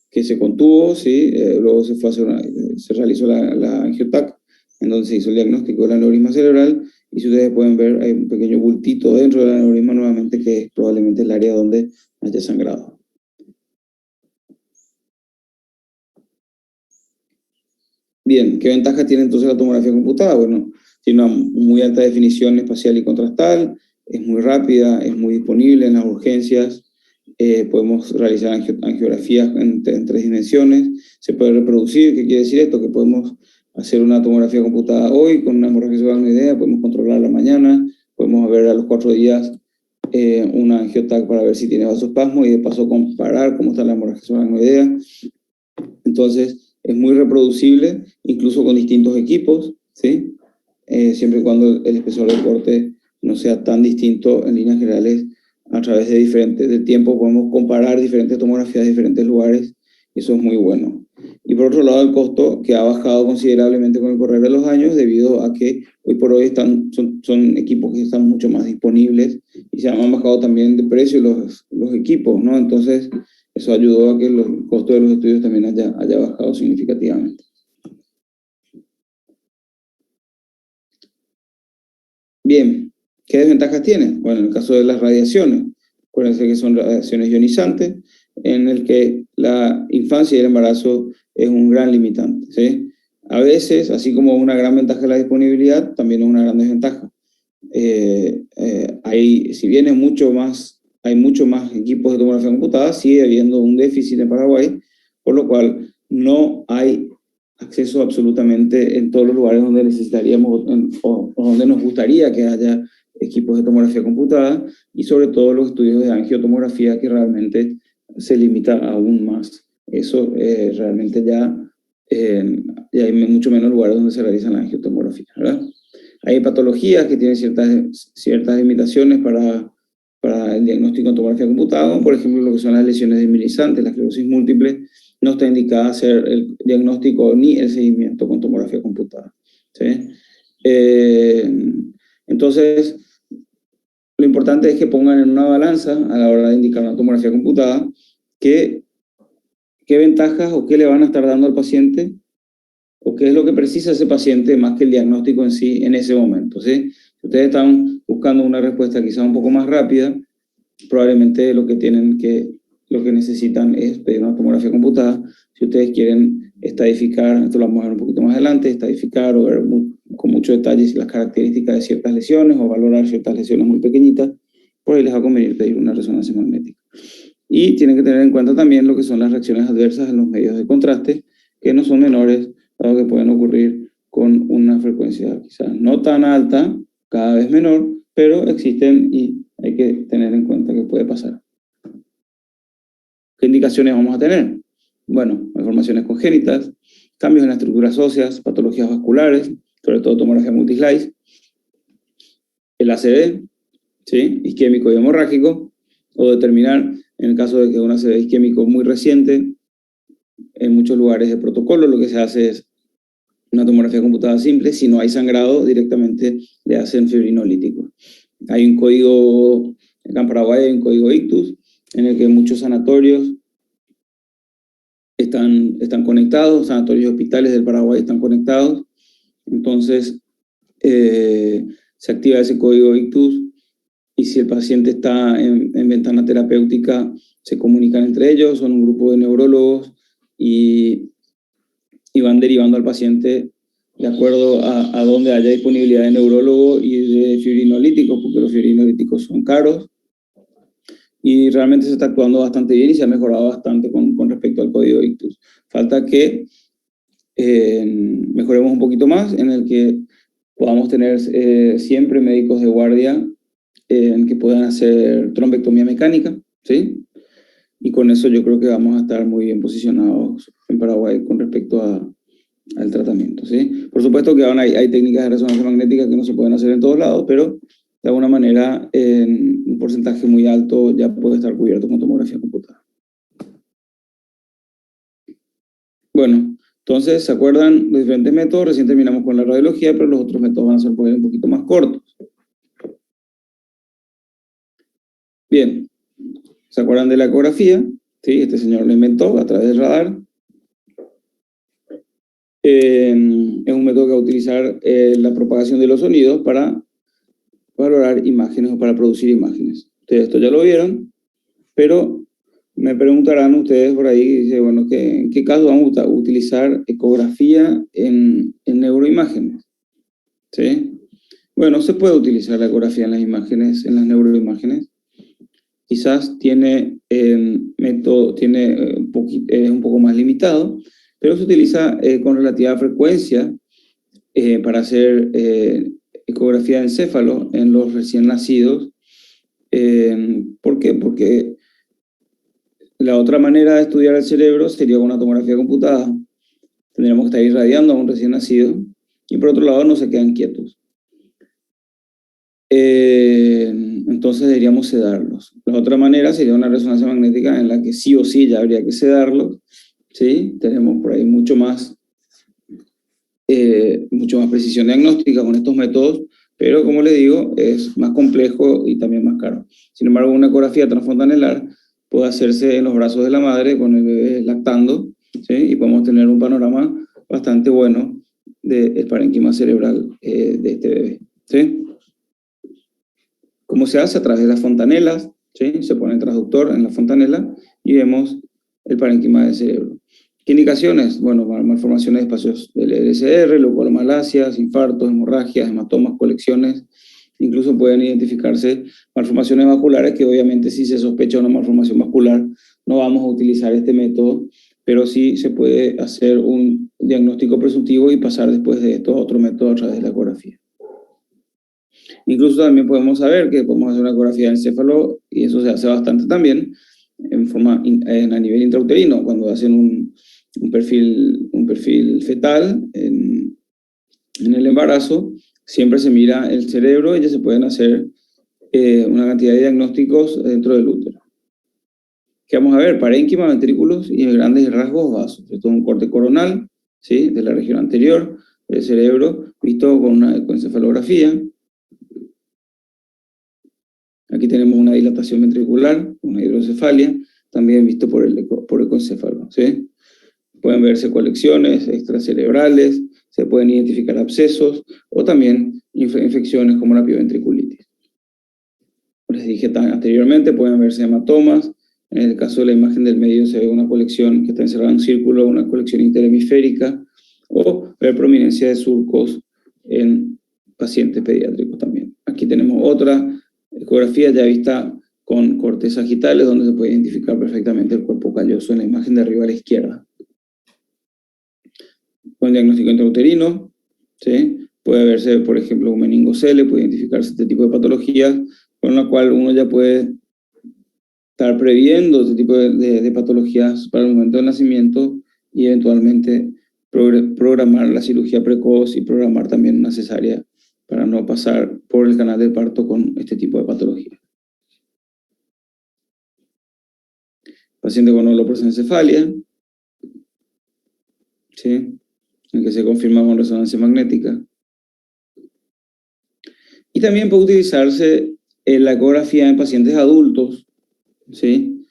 que se contuvo, ¿sí? Luego se realizó la angiotac, en donde se hizo el diagnóstico del aneurisma cerebral, y si ustedes pueden ver, hay un pequeño bultito dentro del aneurisma nuevamente, que es probablemente el área donde haya sangrado. Bien, ¿qué ventajas tiene entonces la tomografía computada? Bueno, tiene una muy alta definición espacial y contrastal, es muy rápida, es muy disponible en las urgencias. Podemos realizar angiografías en 3 dimensiones, se puede reproducir. ¿Qué quiere decir esto? Que podemos hacer una tomografía computada hoy con una hemorragia subacnoidea, podemos controlarla mañana, podemos ver a los 4 días una angiotac para ver si tiene vasospasmo y de paso comparar cómo está la hemorragia subacnoidea. Entonces, es muy reproducible, incluso con distintos equipos, ¿sí? Siempre y cuando el espesor del corte no sea tan distinto. En líneas generales, a través del tiempo podemos comparar diferentes tomografías de diferentes lugares, y eso es muy bueno. Y por otro lado, el costo, que ha bajado considerablemente con el correr de los años, debido a que hoy por hoy son equipos que están mucho más disponibles, y se han bajado también de precio los equipos, ¿no? Entonces, eso ayudó a que el costo de los estudios también haya bajado significativamente. Bien, ¿qué desventajas tiene? Bueno, en el caso de las radiaciones, acuérdense que son radiaciones ionizantes, en el que la infancia y el embarazo es un gran limitante, ¿sí? A veces, así como una gran ventaja de la disponibilidad, también es una gran desventaja. Si bien hay mucho más equipos de tomografía computada, sigue habiendo un déficit en Paraguay, por lo cual no hay acceso absolutamente en todos los lugares donde necesitaríamos o donde nos gustaría que haya equipos de tomografía computada, y sobre todo los estudios de angiotomografía, que realmente se limita aún más. Eso realmente ya hay mucho menos lugares donde se realizan la angiotomografía, ¿verdad? Hay patologías que tienen ciertas limitaciones para el diagnóstico en tomografía computada, como por ejemplo lo que son las lesiones desminimizantes, la esclerosis múltiple. No está indicada hacer el diagnóstico ni el seguimiento con tomografía computada, ¿sí? Entonces, lo importante es que pongan en una balanza a la hora de indicar una tomografía computada qué ventajas o qué le van a estar dando al paciente, o qué es lo que precisa ese paciente más que el diagnóstico en sí en ese momento, ¿sí? Si ustedes están buscando una respuesta quizá un poco más rápida, probablemente lo que necesitan es pedir una tomografía computada. Si ustedes quieren estadificar, esto lo vamos a ver un poquito más adelante, estadificar o ver con mucho detalle las características de ciertas lesiones o valorar ciertas lesiones muy pequeñitas, por ahí les va a convenir pedir una resonancia magnética. Y tienen que tener en cuenta también lo que son las reacciones adversas en los medios de contraste, que no son menores, dado que pueden ocurrir con una frecuencia quizás no tan alta, cada vez menor, pero existen y hay que tener en cuenta que puede pasar. ¿Qué indicaciones vamos a tener? Bueno, malformaciones congénitas, cambios en las estructuras óseas, patologías vasculares, sobre todo tomografía multislice, el ACV, ¿sí? Isquémico y hemorrágico, o determinar, en el caso de que un ACV isquémico muy reciente, en muchos lugares de protocolo lo que se hace es una tomografía computada simple. Si no hay sangrado, directamente le hacen fibrinolítico. Hay un código, acá en Paraguay hay un código ictus, en el que muchos sanatorios están conectados, sanatorios y hospitales del Paraguay están conectados. Entonces, se activa ese código ictus, y si el paciente está en ventana terapéutica, se comunican entre ellos, son un grupo de neurólogos y van derivando al paciente de acuerdo a donde haya disponibilidad de neurólogo y de fibrinolíticos, porque los fibrinolíticos son caros, y realmente se está actuando bastante bien y se ha mejorado bastante con respecto al código ictus. Falta que mejoremos un poquito más, en el que podamos tener siempre médicos de guardia que puedan hacer trombectomía mecánica, ¿sí? Y con eso yo creo que vamos a estar muy bien posicionados en Paraguay con respecto al tratamiento, ¿sí? Por supuesto que aún hay técnicas de resonancia magnética que no se pueden hacer en todos lados, pero de alguna manera en un porcentaje muy alto ya puede estar cubierto con tomografía computada. Bueno, entonces, ¿se acuerdan los diferentes métodos? Recién terminamos con la radiología, pero los otros métodos van a ser un poquito más cortos. Bien, ¿se acuerdan de la ecografía? Sí, este señor lo inventó a través del radar. Es un método que va a utilizar la propagación de los sonidos para valorar imágenes o para producir imágenes. Ustedes esto ya lo vieron, pero me preguntarán ustedes por ahí, dice, bueno, ¿en qué caso vamos a utilizar ecografía en neuroimágenes? ¿Sí? Bueno, se puede utilizar la ecografía en las imágenes, en las neuroimágenes. Quizás tiene método, tiene es un poco más limitado, pero se utiliza con relativa frecuencia para hacer ecografía de encéfalo en los recién nacidos. ¿Por qué? Porque la otra manera de estudiar el cerebro sería con una tomografía computada. Tendríamos que estar irradiando a un recién nacido y por otro lado no se quedan quietos. Entonces deberíamos sedarlos. La otra manera sería una resonancia magnética en la que sí o sí ya habría que sedarlos. ¿Sí? Tenemos por ahí mucho más precisión diagnóstica con estos métodos, pero como le digo, es más complejo y también más caro. Sin embargo, una ecografía transfontanelar puede hacerse en los brazos de la madre con el bebé lactando, ¿sí? Y podemos tener un panorama bastante bueno del parénquima cerebral de este bebé, ¿sí? ¿Cómo se hace? A través de las fontanelas, ¿sí? Se pone el transductor en la fontanela y vemos el parénquima del cerebro. ¿Qué indicaciones? Bueno, malformaciones de espacios del LSR, leucomalacias, infartos, hemorragias, hematomas, colecciones. Incluso pueden identificarse malformaciones vasculares, que obviamente si se sospecha una malformación vascular no vamos a utilizar este método, pero sí se puede hacer un diagnóstico presuntivo y pasar después de esto a otro método a través de la ecografía. Incluso también podemos saber que podemos hacer una ecografía de encéfalo, y eso se hace bastante también, a nivel intrauterino, cuando hacen un perfil fetal en el embarazo, siempre se mira el cerebro y ya se pueden hacer una cantidad de diagnósticos dentro del útero. ¿Qué vamos a ver? Parénquima, ventrículos y grandes rasgos vasos. Esto es un corte coronal, ¿sí? De la región anterior del cerebro, visto con una encefalografía. Aquí tenemos una dilatación ventricular, una hidrocefalia, también visto por el ecoencéfalo, ¿sí? Pueden verse colecciones extracerebrales, se pueden identificar abscesos o también infecciones como la pioventriculitis. Les dije anteriormente, pueden verse hematomas. En el caso de la imagen del medio se ve una colección que está encerrada en un círculo, una colección interhemisférica, o ver prominencia de surcos en pacientes pediátricos también. Aquí tenemos otra ecografía ya vista con cortes sagitales, donde se puede identificar perfectamente el cuerpo calloso en la imagen de arriba a la izquierda. Con diagnóstico intrauterino, ¿sí? Puede verse, por ejemplo, un meningocele, puede identificarse este tipo de patologías, con la cual uno ya puede estar previendo este tipo de patologías para el momento del nacimiento y eventualmente programar la cirugía precoz y programar también una cesárea para no pasar por el canal del parto con este tipo de patología. Paciente con holoprosencefalia, ¿sí? En el que se confirma con resonancia magnética. Y también puede utilizarse la ecografía en pacientes adultos, ¿sí?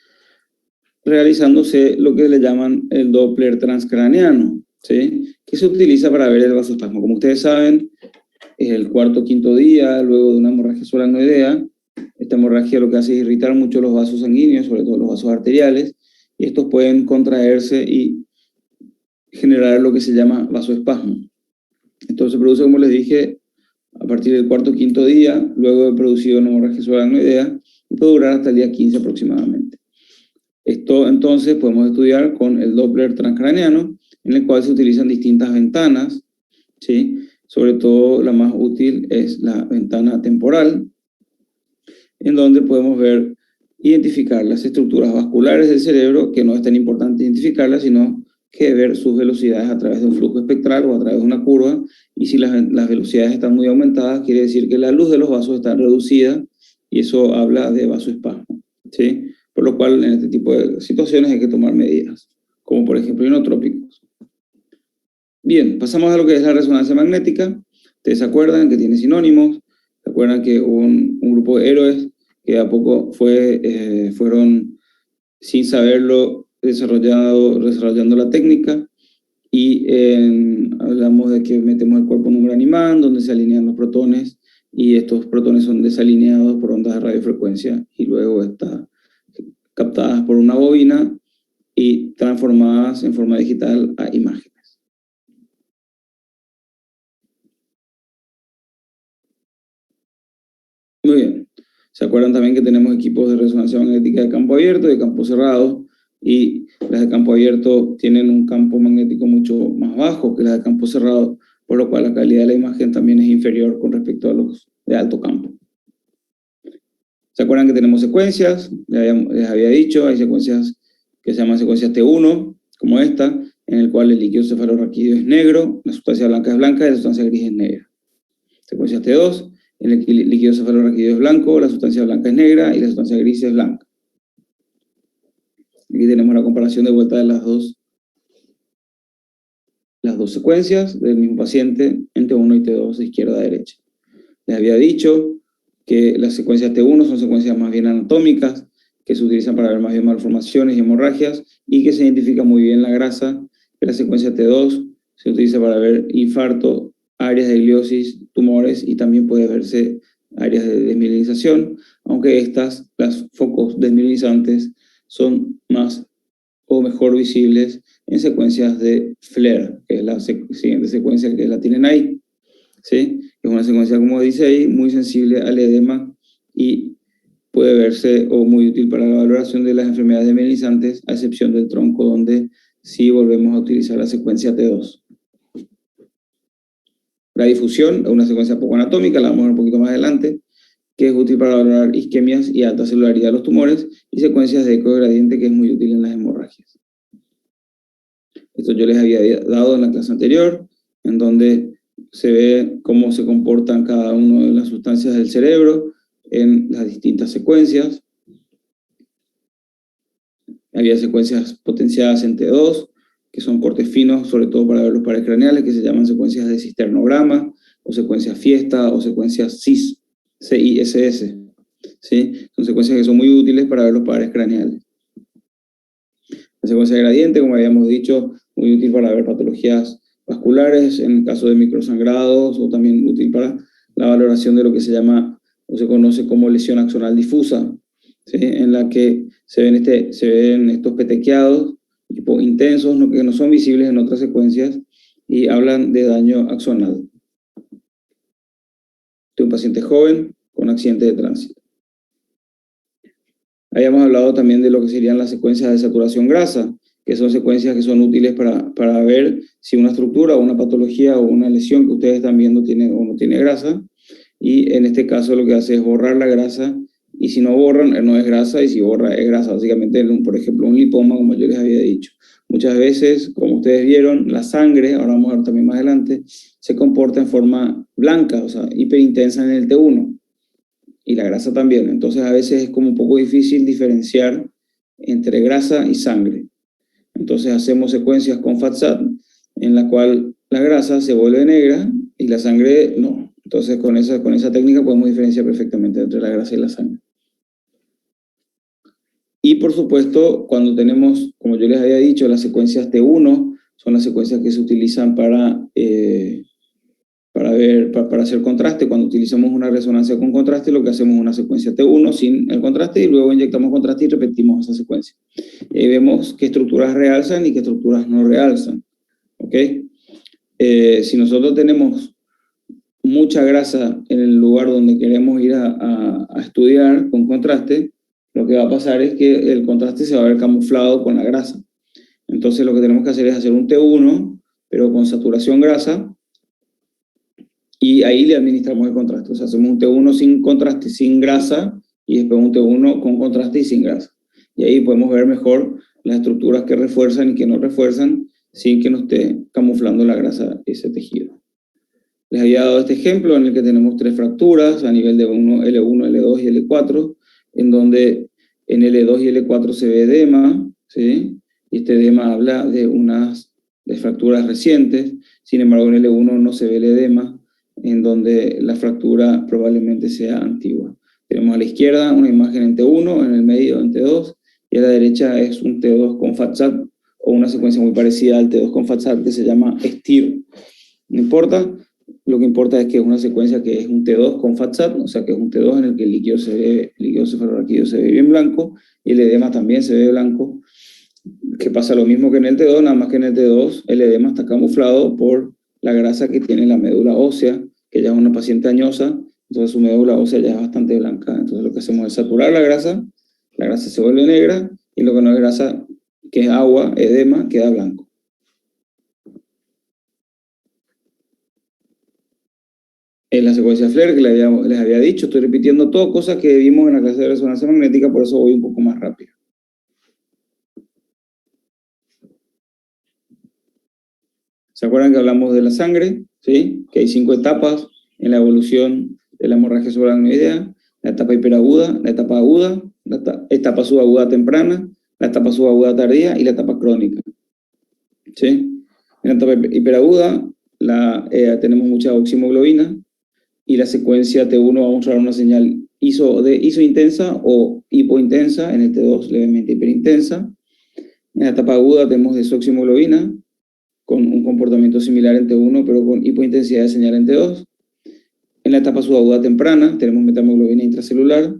Realizándose lo que le llaman el Doppler transcraneano, ¿sí? Que se utiliza para ver el vasoespasmo. Como ustedes saben, es el cuarto o quinto día luego de una hemorragia solanoidea. Esta hemorragia lo que hace es irritar mucho los vasos sanguíneos, sobre todo los vasos arteriales, y estos pueden contraerse y generar lo que se llama vasoespasmo. Entonces se produce, como les dije, a partir del cuarto o quinto día, luego de producido una hemorragia subaracnoidea, y puede durar hasta el día 15 aproximadamente. Esto entonces podemos estudiar con el Doppler transcraneano, en el cual se utilizan distintas ventanas, ¿sí? Sobre todo la más útil es la ventana temporal, en donde podemos identificar las estructuras vasculares del cerebro, que no es tan importante identificarlas, sino que ver sus velocidades a través de un flujo espectral o a través de una curva, y si las velocidades están muy aumentadas, quiere decir que la luz de los vasos está reducida, y eso habla de vasoespasmo, ¿sí? Por lo cual en este tipo de situaciones hay que tomar medidas, como por ejemplo inotrópicos. Bien, pasamos a lo que es la resonancia magnética. Ustedes se acuerdan que tiene sinónimos, se acuerdan que hubo un grupo de héroes que a poco fueron, sin saberlo, desarrollando la técnica, y hablamos de que metemos el cuerpo en un gran imán donde se alinean los protones, y estos protones son desalineados por ondas de radiofrecuencia y luego están captadas por una bobina y transformadas en forma digital a imágenes. Muy bien. ¿Se acuerdan también que tenemos equipos de resonancia magnética de campo abierto y de campo cerrado? Y las de campo abierto tienen un campo magnético mucho más bajo que las de campo cerrado, por lo cual la calidad de la imagen también es inferior con respecto a los de alto campo. ¿Se acuerdan que tenemos secuencias? Les había dicho, hay secuencias que se llaman secuencias T1, como esta, en el cual el líquido cefalorraquídeo es negro, la sustancia blanca es blanca y la sustancia gris es negra. Secuencia T2, en el que el líquido cefalorraquídeo es blanco, la sustancia blanca es negra y la sustancia gris es blanca. Aquí tenemos la comparación de vuelta de las dos secuencias del mismo paciente en T1 y T2 de izquierda a derecha. Les había dicho que las secuencias T1 son secuencias más bien anatómicas, que se utilizan para ver más bien malformaciones y hemorragias, y que se identifica muy bien la grasa, que la secuencia T2 se utiliza para ver infarto, áreas de gliosis, tumores, y también puede verse áreas de desmielinización, aunque las focos desmielinizantes, son más o mejor visibles en secuencias de FLAIR, que es la siguiente secuencia que la tienen ahí. ¿Sí? Es una secuencia, como dice ahí, muy sensible al edema y puede verse o muy útil para la valoración de las enfermedades desmielinizantes, a excepción del tronco, donde sí volvemos a utilizar la secuencia T2. La difusión es una secuencia poco anatómica, la vamos a ver un poquito más adelante, que es útil para valorar isquemias y alta celularidad de los tumores, y secuencias de eco de gradiente, que es muy útil en las hemorragias. Esto yo les había dado en la clase anterior, en donde se ve cómo se comportan cada una de las sustancias del cerebro en las distintas secuencias. Había secuencias potenciadas en T2, que son cortes finos, sobre todo para ver los pares craneales, que se llaman secuencias de cisternograma, o secuencias fiesta, o secuencias CIS, CISS. ¿Sí? Son secuencias que son muy útiles para ver los pares craneales. La secuencia de gradiente, como habíamos dicho, muy útil para ver patologías vasculares, en el caso de microsangrados, o también útil para la valoración de lo que se llama o se conoce como lesión axonal difusa, ¿sí? En la que se ven estos petequeados intensos, que no son visibles en otras secuencias, y hablan de daño axonal. De un paciente joven con accidente de tránsito. Habíamos hablado también de lo que serían las secuencias de saturación grasa, que son secuencias que son útiles para ver si una estructura o una patología o una lesión que ustedes están viendo tiene o no tiene grasa, y en este caso lo que hace es borrar la grasa, y si no borran, no es grasa, y si borra es grasa. Básicamente, por ejemplo, un lipoma, como yo les había dicho. Muchas veces, como ustedes vieron, la sangre, ahora vamos a ver también más adelante, se comporta en forma blanca, o sea, hiperintensa en el T1. Y la grasa también. Entonces a veces es como un poco difícil diferenciar entre grasa y sangre. Entonces hacemos secuencias con FATSAT en la cual la grasa se vuelve negra y la sangre no. Entonces con esa técnica podemos diferenciar perfectamente entre la grasa y la sangre. Y por supuesto, cuando tenemos, como yo les había dicho, las secuencias T1 son las secuencias que se utilizan para hacer contraste. Cuando utilizamos una resonancia con contraste, lo que hacemos es una secuencia T1 sin el contraste, y luego inyectamos contraste y repetimos esa secuencia. Y ahí vemos qué estructuras realzan y qué estructuras no realzan. ¿Ok? Si nosotros tenemos mucha grasa en el lugar donde queremos ir a estudiar con contraste, lo que va a pasar es que el contraste se va a ver camuflado con la grasa. Entonces lo que tenemos que hacer es hacer un T1, pero con saturación grasa, y ahí le administramos el contraste. O sea, hacemos un T1 sin contraste, sin grasa, y después un T1 con contraste y sin grasa. Y ahí podemos ver mejor las estructuras que refuerzan y que no refuerzan, sin que nos esté camuflando la grasa ese tejido. Les había dado este ejemplo en el que tenemos 3 fracturas a nivel de L1, L2 y L4, en donde en L2 y L4 se ve edema, ¿sí? Y este edema habla de fracturas recientes. Sin embargo, en L1 no se ve el edema, en donde la fractura probablemente sea antigua. Tenemos a la izquierda una imagen en T1, en el medio en T2, y a la derecha es un T2 con FATSAT, o una secuencia muy parecida al T2 con FATSAT que se llama STIR. No importa, lo que importa es que es una secuencia que es un T2 con FATSAT, o sea que es un T2 en el que el líquido cefalorraquídeo se ve bien blanco, y el edema también se ve blanco, que pasa lo mismo que en el T2, nada más que en el T2 el edema está camuflado por la grasa que tiene la médula ósea, que ya es una paciente añosa, Entonces su médula ósea ya es bastante blanca. Entonces lo que hacemos es saturar la grasa se vuelve negra, y lo que no es grasa, que es agua, edema, queda blanco. En la secuencia FLAIR que les había dicho, estoy repitiendo todo, cosas que vimos en la clase de resonancia magnética, por eso voy un poco más rápido. ¿Se acuerdan que hablamos de la sangre? ¿Sí? Que hay 5 etapas en la evolución de la hemorragia subaracnoidea: la etapa hiperaguda, la etapa aguda, la etapa subaguda temprana, la etapa subaguda tardía y la etapa crónica. ¿Sí? En la etapa hiperaguda tenemos mucha oximoglobina, y la secuencia T1 va a mostrar una señal iso intensa o hipointensa, en el T2 levemente hiperintensa. En la etapa aguda tenemos desoximoglobina, con un comportamiento similar en T1, pero con hipointensidad de señal en T2. En la etapa subaguda temprana tenemos metahemoglobina intracelular,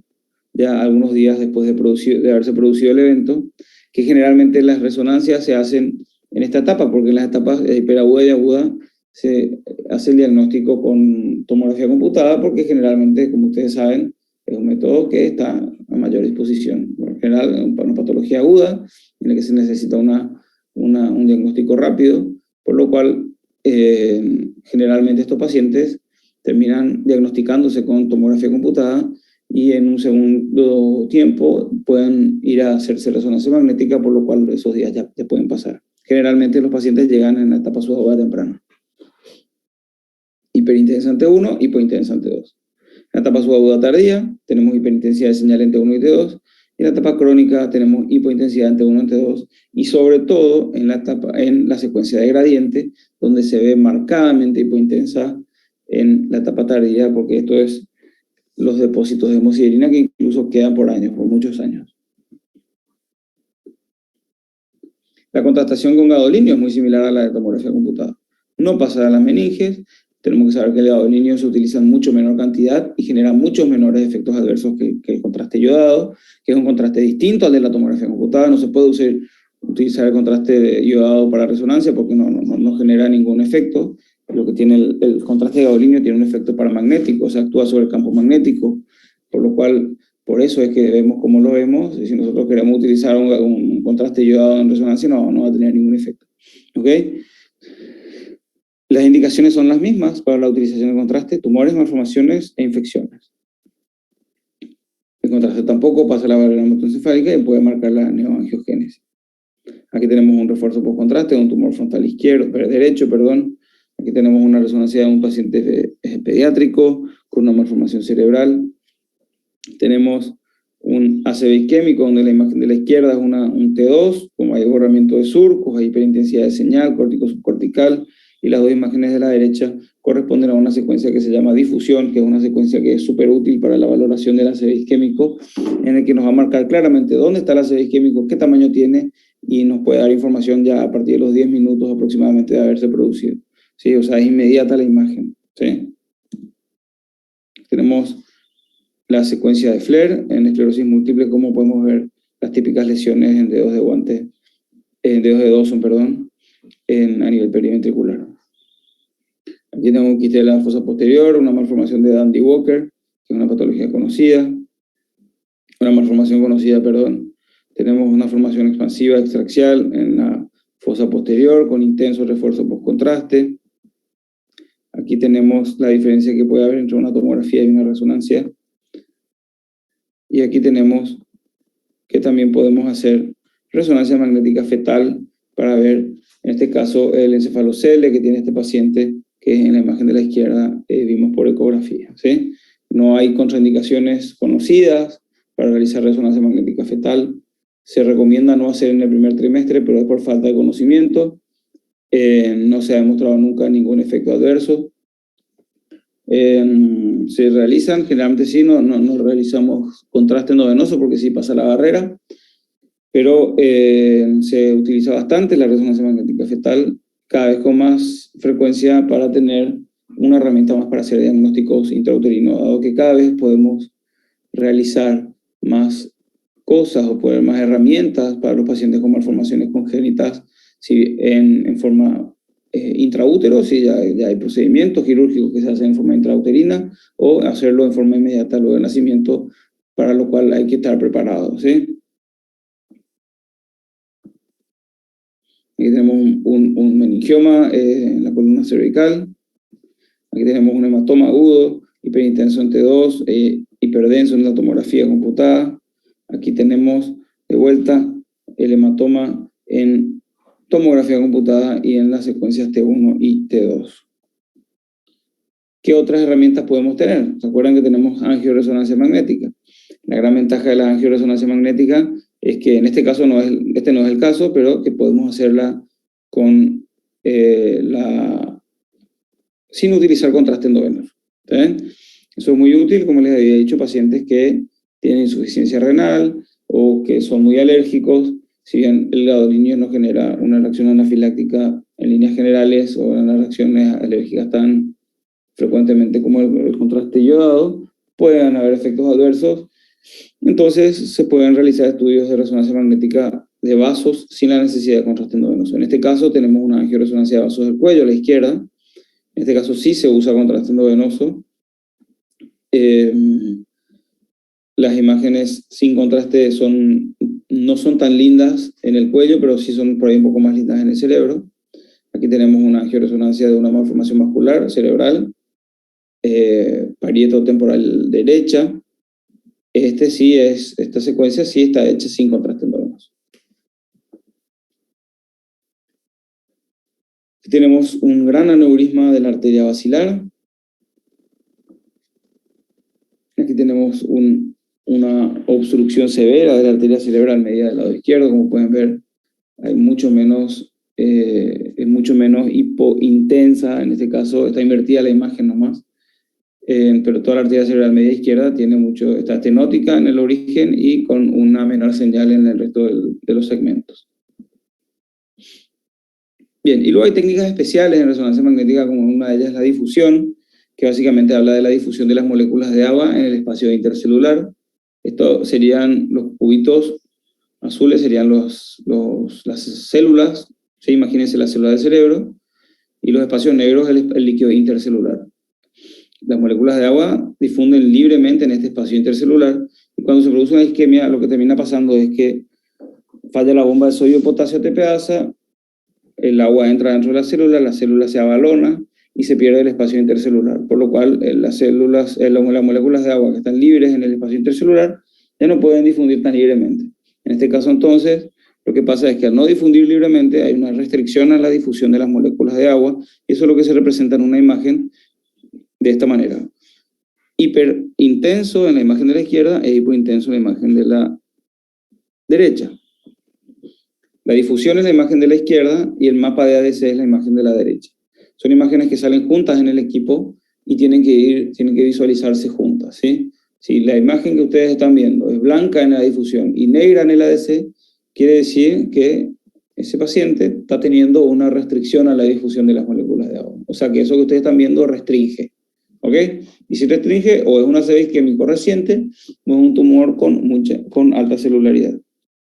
ya algunos días después de haberse producido el evento, que generalmente las resonancias se hacen en esta etapa, porque en las etapas hiperaguda y aguda se hace el diagnóstico con tomografía computada, porque generalmente, como ustedes saben, es un método que está a mayor disposición. En general, para una patología aguda, en la que se necesita un diagnóstico rápido, por lo cual generalmente estos pacientes terminan diagnosticándose con tomografía computada, y en un segundo tiempo pueden ir a hacerse resonancia magnética, por lo cual esos días ya pueden pasar. Generalmente los pacientes llegan en la etapa subaguda temprana. Hiperintensa ante 1, hipointensa ante 2. En la etapa subaguda tardía tenemos hiperintensidad de señal entre 1 y T2, y en la etapa crónica tenemos hipointensidad ante 1 y T2, y sobre todo en la secuencia de gradiente, donde se ve marcadamente hipointensa en la etapa tardía, porque esto es los depósitos de hemosiderina que incluso quedan por años, por muchos años. La contrastación con gadolinio es muy similar a la de tomografía computada. No pasa a las meninges. Tenemos que saber que el gadolinio se utiliza en mucho menor cantidad y genera muchos menores efectos adversos que el contraste iodado, que es un contraste distinto al de la tomografía computada. No se puede utilizar el contraste iodado para resonancia porque no genera ningún efecto. Lo que tiene el contraste de gadolinio tiene un efecto paramagnético, o sea, actúa sobre el campo magnético, por lo cual, por eso es que vemos como lo vemos. Si nosotros queremos utilizar un contraste iodado en resonancia, no va a tener ningún efecto. ¿Ok? Las indicaciones son las mismas para la utilización de contraste: tumores, malformaciones e infecciones. El contraste tampoco pasa la barrera hematoencefálica y puede marcar la neoangiogénesis. Aquí tenemos un refuerzo por contraste de un tumor frontal derecho. Aquí tenemos una resonancia de un paciente pediátrico con una malformación cerebral. Tenemos un ACV isquémico, donde la imagen de la izquierda es un T2, como hay borramiento de surcos, hay hiperintensidad de señal, córtico subcortical, y las dos imágenes de la derecha corresponden a una secuencia que se llama difusión, que es una secuencia que es súper útil para la valoración del ACV isquémico, en el que nos va a marcar claramente dónde está el ACV isquémico, qué tamaño tiene, y nos puede dar información ya a partir de los 10 minutos aproximadamente de haberse producido. ¿Sí? O sea, es inmediata la imagen. ¿Sí? Tenemos la secuencia de FLAIR en esclerosis múltiple, como podemos ver las típicas lesiones en dedos de guante, en dedos de Dawson, a nivel periventricular. Aquí tenemos un quiste de la fosa posterior, una malformación de Dandy Walker, que es una patología conocida, Tenemos una formación expansiva extraxial en la fosa posterior con intenso refuerzo post-contraste. Aquí tenemos la diferencia que puede haber entre una tomografía y una resonancia. Y aquí tenemos que también podemos hacer resonancia magnética fetal para ver, en este caso, el encefalocele que tiene este paciente, que en la imagen de la izquierda vimos por ecografía. ¿Sí? No hay contraindicaciones conocidas para realizar resonancia magnética fetal. Se recomienda no hacer en el primer trimestre, pero es por falta de conocimiento. No se ha demostrado nunca ningún efecto adverso. Se realizan, generalmente sí, no realizamos contraste endovenoso porque sí pasa la barrera, pero se utiliza bastante la resonancia magnética fetal, cada vez con más frecuencia, para tener una herramienta más para hacer diagnósticos intrauterinos, dado que cada vez podemos realizar más cosas o poner más herramientas para los pacientes con malformaciones congénitas en forma intraútero, si ya hay procedimientos quirúrgicos que se hacen en forma intrauterina, o hacerlo en forma inmediata luego del nacimiento, para lo cual hay que estar preparado, ¿sí? Aquí tenemos un meningioma en la columna cervical. Aquí tenemos un hematoma agudo, hiperintenso en T2, hiperdenso en la tomografía computada. Aquí tenemos de vuelta el hematoma en tomografía computada y en las secuencias T1 y T2. ¿Qué otras herramientas podemos tener? ¿Se acuerdan que tenemos angioresonancia magnética? La gran ventaja de la angioresonancia magnética es que en este caso este no es el caso, pero que podemos hacerla con sin utilizar contraste endovenoso. Eso es muy útil, como les había dicho, pacientes que tienen insuficiencia renal o que son muy alérgicos. Si bien el gadolinio no genera una reacción anafiláctica en líneas generales o las reacciones alérgicas tan frecuentemente como el contraste iodado, pueden haber efectos adversos. Entonces se pueden realizar estudios de resonancia magnética de vasos sin la necesidad de contraste endovenoso. En este caso tenemos una angioresonancia de vasos del cuello a la izquierda. En este caso sí se usa contraste endovenoso. Las imágenes sin contraste no son tan lindas en el cuello, pero sí son por ahí un poco más lindas en el cerebro. Aquí tenemos una angioresonancia de una malformación vascular cerebral, parieto temporal derecha. Esta secuencia sí está hecha sin contraste endovenoso. Aquí tenemos un gran aneurisma de la arteria basilar. Aquí tenemos una obstrucción severa de la arteria cerebral media del lado izquierdo. Como pueden ver, hay mucho menos, es mucho menos hipointensa. En este caso está invertida la imagen nomás. Pero toda la arteria cerebral media izquierda está estenótica en el origen y con una menor señal en el resto de los segmentos. Bien, y luego hay técnicas especiales en resonancia magnética, como una de ellas la difusión, que básicamente habla de la difusión de las moléculas de agua en el espacio intercelular. Esto serían los cubitos azules, serían las células, ¿sí? Imagínense la célula del cerebro, y los espacios negros el líquido intercelular. Las moléculas de agua difunden libremente en este espacio intercelular, y cuando se produce una isquemia, lo que termina pasando es que falla la bomba de sodio potasio ATPasa, el agua entra dentro de la célula se abalona y se pierde el espacio intercelular, por lo cual las moléculas de agua que están libres en el espacio intercelular ya no pueden difundir tan libremente. En este caso, entonces, lo que pasa es que al no difundir libremente hay una restricción a la difusión de las moléculas de agua, y eso es lo que se representa en una imagen de esta manera. Hiperintenso en la imagen de la izquierda e hipointenso en la imagen de la derecha. La difusión es la imagen de la izquierda y el mapa de ADC es la imagen de la derecha. Son imágenes que salen juntas en el equipo y tienen que visualizarse juntas, ¿sí? Si la imagen que ustedes están viendo es blanca en la difusión y negra en el ADC, quiere decir que ese paciente está teniendo una restricción a la difusión de las moléculas de agua. O sea que eso que ustedes están viendo restringe, ¿ok? Y si restringe, o es una CV isquémico reciente, o es un tumor con alta celularidad.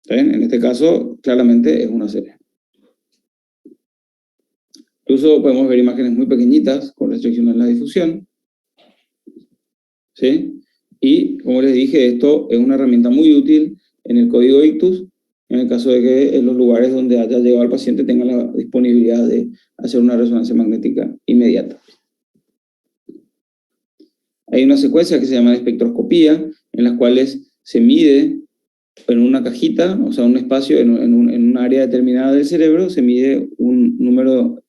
¿Está bien? En este caso, claramente es una CV. Incluso podemos ver imágenes muy pequeñitas con restricción en la difusión, ¿sí? Y, como les dije, esto es una herramienta muy útil en el código ictus, en el caso de que en los lugares donde haya llegado el paciente tenga la disponibilidad de hacer una resonancia magnética inmediata. Hay una secuencia que se llama espectroscopía, en las cuales se mide en una cajita, o sea, un espacio, en un área determinada del cerebro, se mide un número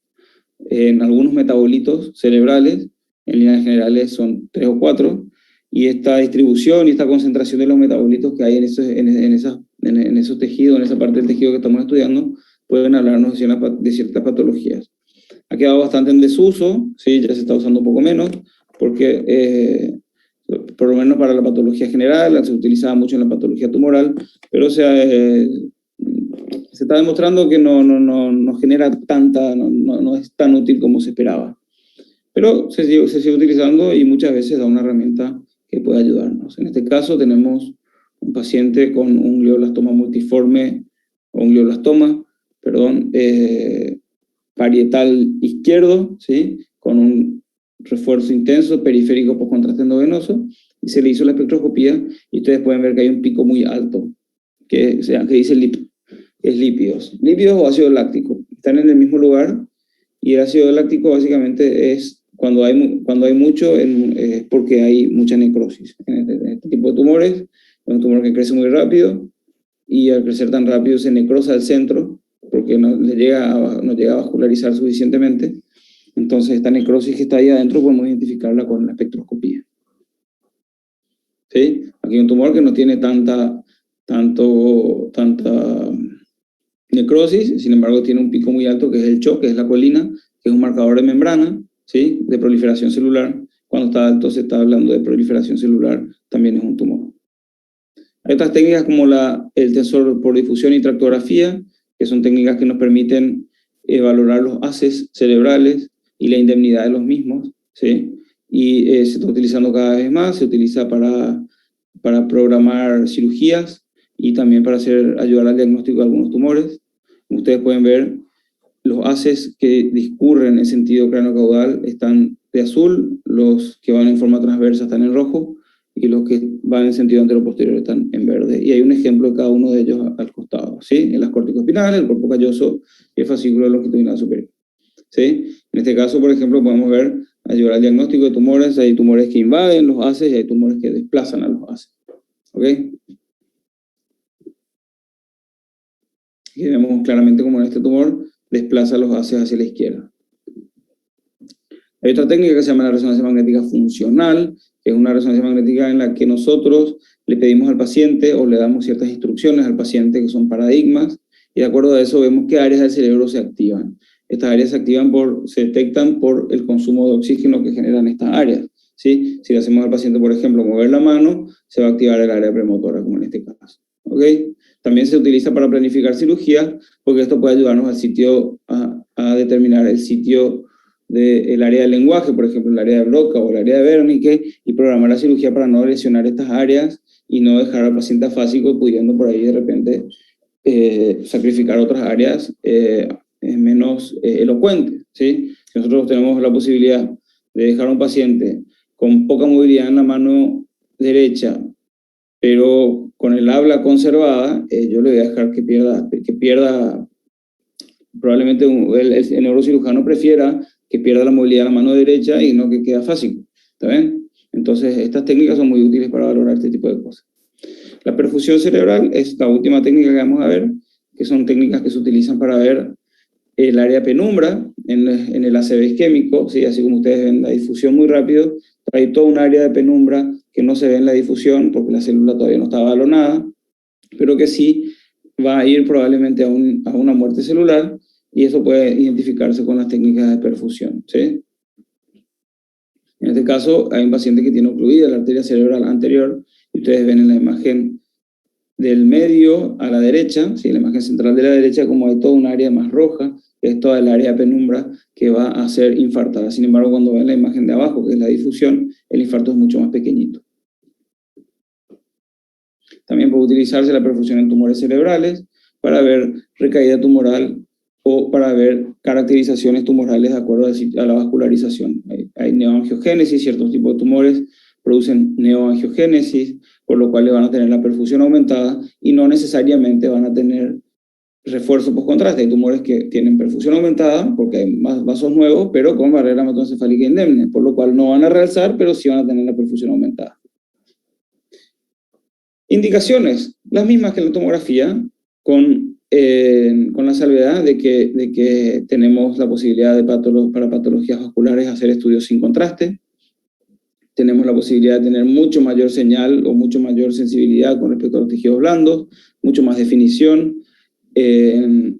en algunos metabolitos cerebrales, en líneas generales son 3 o 4, y esta distribución y esta concentración de los metabolitos que hay en esos tejidos, en esa parte del tejido que estamos estudiando, pueden hablarnos de ciertas patologías. Ha quedado bastante en desuso, ¿sí? Ya se está usando un poco menos, porque por lo menos para la patología general, se utilizaba mucho en la patología tumoral, pero se está demostrando que no genera no es tan útil como se esperaba. Pero se sigue utilizando y muchas veces da una herramienta que puede ayudarnos. En este caso tenemos un paciente con un glioblastoma multiforme, o un glioblastoma, perdón, parietal izquierdo, ¿sí? Con un refuerzo intenso, periférico por contraste endovenoso, y se le hizo la espectroscopía, y ustedes pueden ver que hay un pico muy alto, que dice es lípidos. Lípidos o ácido láctico, están en el mismo lugar, y el ácido láctico básicamente es cuando hay mucho, es porque hay mucha necrosis. En este tipo de tumores, es un tumor que crece muy rápido, y al crecer tan rápido se necrosa el centro, porque no llega a vascularizar suficientemente. Entonces esta necrosis que está ahí adentro podemos identificarla con la espectroscopía. ¿Sí? Aquí hay un tumor que no tiene tanta necrosis, sin embargo tiene un pico muy alto que es el CHO, que es la colina, que es un marcador de membrana, ¿sí? De proliferación celular. Cuando está alto se está hablando de proliferación celular, también es un tumor. Hay otras técnicas como el tensor por difusión y tractografía, que son técnicas que nos permiten valorar los haces cerebrales y la indemnidad de los mismos, ¿sí? Y se está utilizando cada vez más, se utiliza para programar cirugías y también para ayudar al diagnóstico de algunos tumores. Como ustedes pueden ver, los haces que discurren en sentido cráneo-caudal están de azul, los que van en forma transversa están en rojo, y los que van en sentido antero-posterior están en verde. Y hay un ejemplo de cada uno de ellos al costado, ¿sí? En las corticoespinales, el cuerpo calloso y el fascículo longitudinal superior, ¿sí? En este caso, por ejemplo, podemos ver, ayudar al diagnóstico de tumores. Hay tumores que invaden los haces y hay tumores que desplazan a los haces, ¿ok? Aquí vemos claramente como en este tumor desplaza los haces hacia la izquierda. Hay otra técnica que se llama la resonancia magnética funcional, que es una resonancia magnética en la que nosotros le pedimos al paciente o le damos ciertas instrucciones al paciente que son paradigmas, y de acuerdo a eso vemos qué áreas del cerebro se activan. Estas áreas se detectan por el consumo de oxígeno que generan estas áreas, ¿sí? Si le hacemos al paciente, por ejemplo, mover la mano, se va a activar el área premotora, como en este caso, ¿ok? También se utiliza para planificar cirugía, porque esto puede ayudarnos a determinar el sitio del área del lenguaje, por ejemplo, el área de Broca o el área de Wernicke, y programar la cirugía para no lesionar estas áreas y no dejar al paciente afásico, pudiendo por ahí de repente sacrificar otras áreas menos elocuentes, ¿sí? Si nosotros tenemos la posibilidad de dejar a un paciente con poca movilidad en la mano derecha, pero con el habla conservada, yo le voy a dejar que pierda probablemente el neurocirujano prefiera que pierda la movilidad de la mano derecha y no que quede afásico, ¿está bien? Entonces, estas técnicas son muy útiles para valorar este tipo de cosas. La perfusión cerebral es la última técnica que vamos a ver, que son técnicas que se utilizan para ver el área penumbra en el ACV isquémico, ¿sí? Así como ustedes ven la difusión muy rápido, hay toda un área de penumbra que no se ve en la difusión porque la célula todavía no está balonada, pero que sí va a ir probablemente a una muerte celular, y eso puede identificarse con las técnicas de perfusión, ¿sí? En este caso hay un paciente que tiene ocluida la arteria cerebral anterior, y ustedes ven en la imagen del medio a la derecha, ¿sí? La imagen central de la derecha, como hay toda un área más roja, que es toda el área penumbra que va a ser infartada. Sin embargo, cuando ven la imagen de abajo, que es la difusión, el infarto es mucho más pequeñito. También puede utilizarse la perfusión en tumores cerebrales para ver recaída tumoral o para ver caracterizaciones tumorales de acuerdo a la vascularización. Hay neoangiogénesis, ciertos tipos de tumores producen neoangiogénesis, por lo cual le van a tener la perfusión aumentada y no necesariamente van a tener refuerzo postcontraste. Hay tumores que tienen perfusión aumentada porque hay más vasos nuevos, pero con barrera hematoencefálica indemne, por lo cual no van a realzar, pero sí van a tener la perfusión aumentada. Indicaciones, las mismas que en la tomografía, con la salvedad de que tenemos la posibilidad para patologías vasculares hacer estudios sin contraste. Tenemos la posibilidad de tener mucho mayor señal o mucho mayor sensibilidad con respecto a los tejidos blandos, mucho más definición. En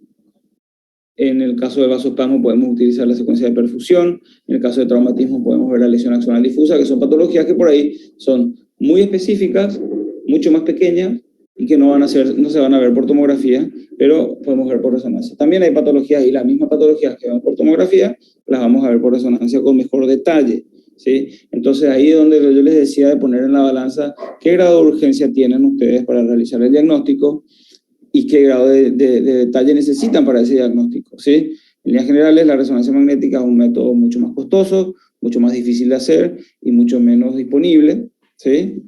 el caso de vasospasmo podemos utilizar la secuencia de perfusión. En el caso de traumatismo podemos ver la lesión axonal difusa, que son patologías que por ahí son muy específicas, mucho más pequeñas, y que no se van a ver por tomografía, pero podemos ver por resonancia. También hay patologías, y las mismas patologías que vemos por tomografía, las vamos a ver por resonancia con mejor detalle, ¿sí? Entonces ahí es donde yo les decía de poner en la balanza qué grado de urgencia tienen ustedes para realizar el diagnóstico y qué grado de detalle necesitan para ese diagnóstico, ¿sí? En líneas generales, la resonancia magnética es un método mucho más costoso, mucho más difícil de hacer y mucho menos disponible, ¿sí?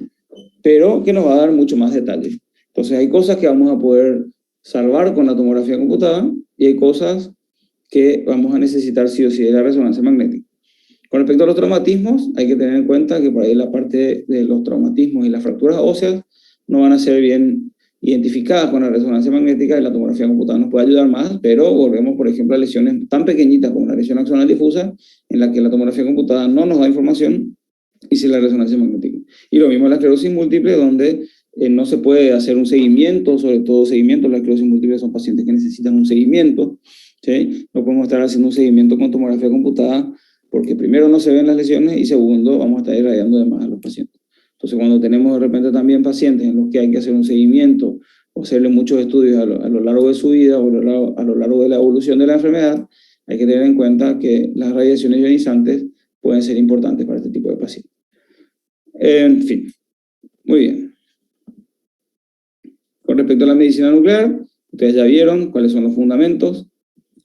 Pero que nos va a dar mucho más detalle. Entonces hay cosas que vamos a poder salvar con la tomografía computada y hay cosas que vamos a necesitar sí o sí de la resonancia magnética. Con respecto a los traumatismos, hay que tener en cuenta que por ahí la parte de los traumatismos y las fracturas óseas no van a ser bien identificadas con la resonancia magnética y la tomografía computada nos puede ayudar más, pero volvemos, por ejemplo, a lesiones tan pequeñitas como la lesión axonal difusa, en la que la tomografía computada no nos da información y sí la resonancia magnética. Y lo mismo en la esclerosis múltiple, donde no se puede hacer un seguimiento, sobre todo seguimiento. La esclerosis múltiple son pacientes que necesitan un seguimiento, ¿sí? No podemos estar haciendo un seguimiento con tomografía computada porque primero no se ven las lesiones y segundo vamos a estar irradiando de más a los pacientes. Entonces cuando tenemos de repente también pacientes en los que hay que hacer un seguimiento o hacerle muchos estudios a lo largo de su vida o a lo largo de la evolución de la enfermedad, hay que tener en cuenta que las radiaciones ionizantes pueden ser importantes para este tipo de pacientes. En fin, muy bien. Con respecto a la medicina nuclear, ustedes ya vieron cuáles son los fundamentos,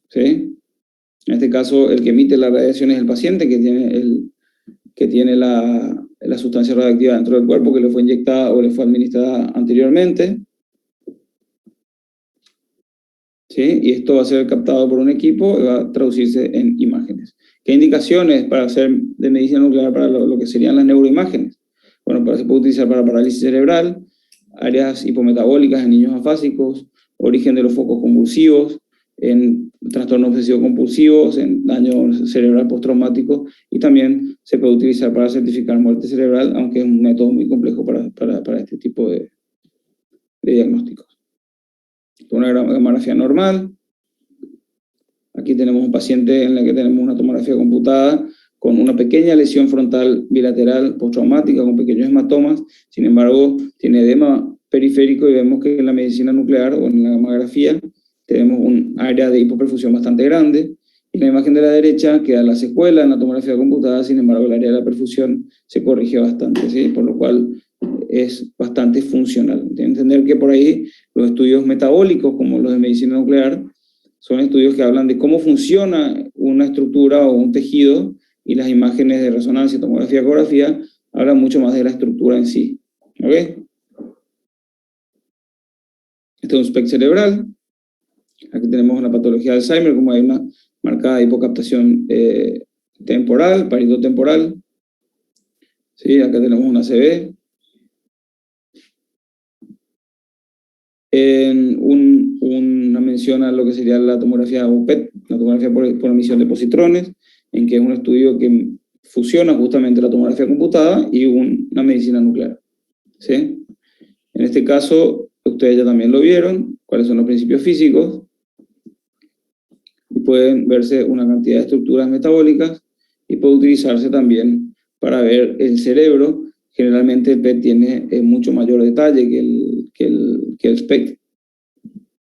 ¿sí? En este caso, el que emite la radiación es el paciente que tiene la sustancia radioactiva dentro del cuerpo que le fue inyectada o le fue administrada anteriormente, ¿sí? Y esto va a ser captado por un equipo y va a traducirse en imágenes. ¿Qué indicaciones para hacer de medicina nuclear para lo que serían las neuroimágenes? Bueno, se puede utilizar para parálisis cerebral, áreas hipometabólicas en niños afásicos, origen de los focos convulsivos, en trastornos obsesivos compulsivos, en daño cerebral postraumático, y también se puede utilizar para certificar muerte cerebral, aunque es un método muy complejo para este tipo de diagnósticos. Una gamografía normal. Aquí tenemos un paciente en el que tenemos una tomografía computada con una pequeña lesión frontal bilateral postraumática con pequeños hematomas. Sin embargo, tiene edema periférico y vemos que en la medicina nuclear o en la gamografía tenemos un área de hipoperfusión bastante grande. Y en la imagen de la derecha queda la secuela en la tomografía computada, sin embargo el área de la perfusión se corrige bastante, ¿sí? Por lo cual es bastante funcional. Tienen que entender que por ahí los estudios metabólicos, como los de medicina nuclear, son estudios que hablan de cómo funciona una estructura o un tejido, y las imágenes de resonancia, tomografía, ecografía, hablan mucho más de la estructura en sí. ¿Ok? Este es un SPECT cerebral. Aquí tenemos la patología de Alzheimer, como hay una marcada hipocaptación temporal, paritotemporal. ¿Sí? Acá tenemos una ACV. Una mención a lo que sería la tomografía PET, la tomografía por emisión de positrones, en que es un estudio que fusiona justamente la tomografía computada y una medicina nuclear, ¿sí? En este caso, ustedes ya también lo vieron, cuáles son los principios físicos, y pueden verse una cantidad de estructuras metabólicas, y puede utilizarse también para ver el cerebro. Generalmente el PET tiene mucho mayor detalle que el SPECT.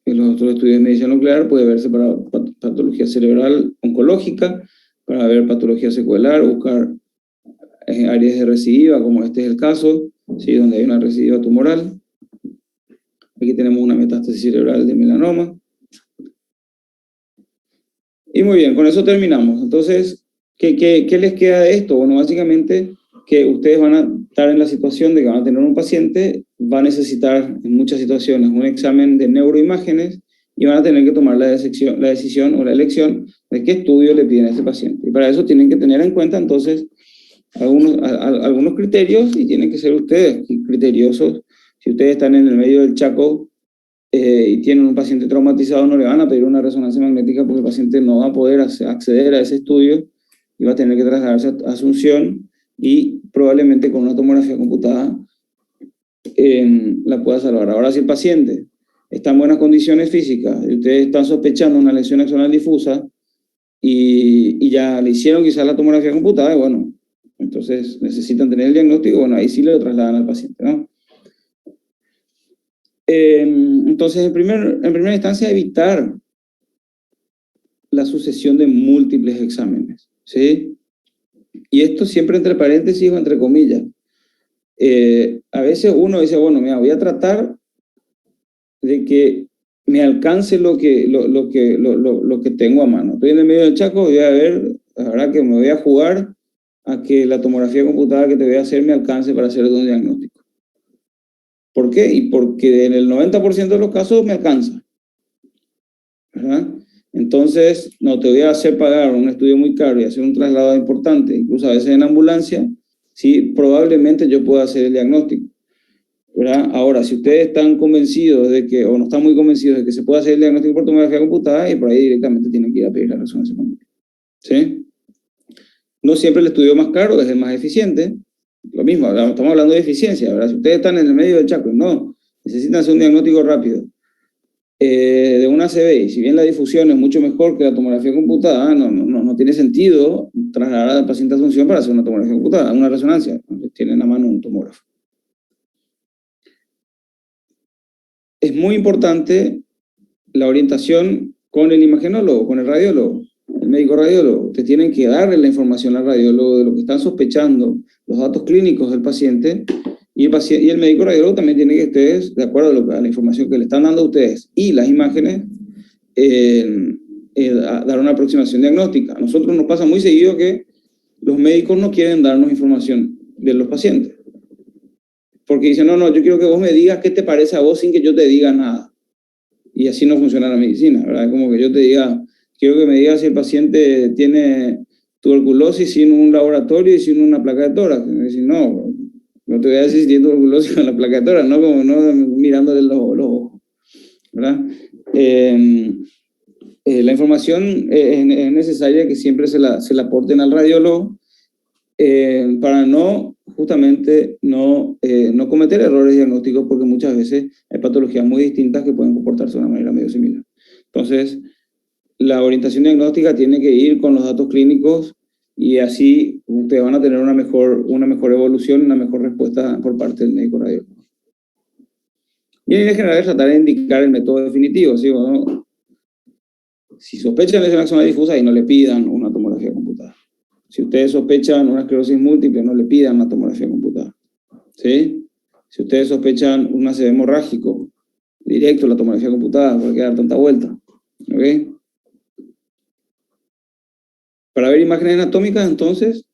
En los otros estudios de medicina nuclear puede verse para patología cerebral oncológica, para ver patología secuelar, buscar áreas de recidiva, como este es el caso, ¿sí? Donde hay una recidiva tumoral. Aquí tenemos una metástasis cerebral de melanoma. Y muy bien, con eso terminamos. Entonces, ¿qué les queda de esto? Bueno, básicamente que ustedes van a estar en la situación de que van a tener un paciente, va a necesitar en muchas situaciones un examen de neuroimágenes y van a tener que tomar la decisión o la elección de qué estudio le piden a ese paciente. Y para eso tienen que tener en cuenta entonces algunos criterios, y tienen que ser ustedes criteriosos. Si ustedes están en el medio del Chaco y tienen un paciente traumatizado, no le van a pedir una resonancia magnética porque el paciente no va a poder acceder a ese estudio y va a tener que trasladarse a Asunción, y probablemente con una tomografía computada la pueda salvar. Ahora, si el paciente está en buenas condiciones físicas y ustedes están sospechando una lesión axonal difusa y ya le hicieron quizás la tomografía computada, bueno, entonces necesitan tener el diagnóstico, bueno, ahí sí lo trasladan al paciente, ¿no? Entonces, en primera instancia, evitar la sucesión de múltiples exámenes, ¿sí? Y esto siempre entre paréntesis o entre comillas. A veces uno dice, bueno, mira, voy a tratar de que me alcance lo que tengo a mano. Estoy en el medio del Chaco, voy a ver, la verdad que me voy a jugar a que la tomografía computada que te voy a hacer me alcance para hacer un diagnóstico. ¿Por qué? Y porque en el 90% de los casos me alcanza, ¿verdad? Entonces, no te voy a hacer pagar un estudio muy caro y hacer un traslado importante, incluso a veces en ambulancia, sí, probablemente yo pueda hacer el diagnóstico, ¿verdad? Ahora, si ustedes están convencidos de que, o no están muy convencidos de que se puede hacer el diagnóstico por tomografía computada, y por ahí directamente tienen que ir a pedir la resonancia magnética, ¿sí? No siempre el estudio más caro es el más eficiente. Lo mismo, estamos hablando de eficiencia, ¿verdad? Si ustedes están en el medio del Chaco, no, necesitan hacer un diagnóstico rápido de una ACV, y si bien la difusión es mucho mejor que la tomografía computada, no tiene sentido trasladar al paciente a Asunción para hacer una tomografía computada, una resonancia. Entonces, tienen a mano un tomógrafo. Es muy importante la orientación con el imagenólogo, con el radiólogo, el médico radiólogo. Te tienen que darle la información al radiólogo de lo que están sospechando, los datos clínicos del paciente, y el médico radiólogo también tiene que, ustedes, de acuerdo a la información que le están dando a ustedes y las imágenes, dar una aproximación diagnóstica. A nosotros nos pasa muy seguido que los médicos no quieren darnos información de los pacientes, porque dicen, no, yo quiero que vos me digas qué te parece a vos sin que yo te diga nada. Y así no funciona la medicina, ¿verdad? Como que yo te diga, quiero que me digas si el paciente tiene tuberculosis sin un laboratorio y sin una placa de tórax. Y decir, no te voy a decir si tiene tuberculosis con la placa de tórax, no como no mirándole los ojos, ¿verdad? La información es necesaria que siempre se la aporten al radiólogo para justamente no cometer errores diagnósticos, porque muchas veces hay patologías muy distintas que pueden comportarse de una manera medio similar. Entonces, la orientación diagnóstica tiene que ir con los datos clínicos, y así ustedes van a tener una mejor evolución, una mejor respuesta por parte del médico radiólogo. Y en general, tratar de indicar el método definitivo, ¿sí? ¿No? Si sospechan lesión axonal difusa, y no le pidan una tomografía computada. Si ustedes sospechan una esclerosis múltiple, no le pidan una tomografía computada, ¿sí? Si ustedes sospechan un ACV hemorrágico, directo la tomografía computada, para que dar tanta vuelta, ¿ok? Para ver imágenes anatómicas, entonces,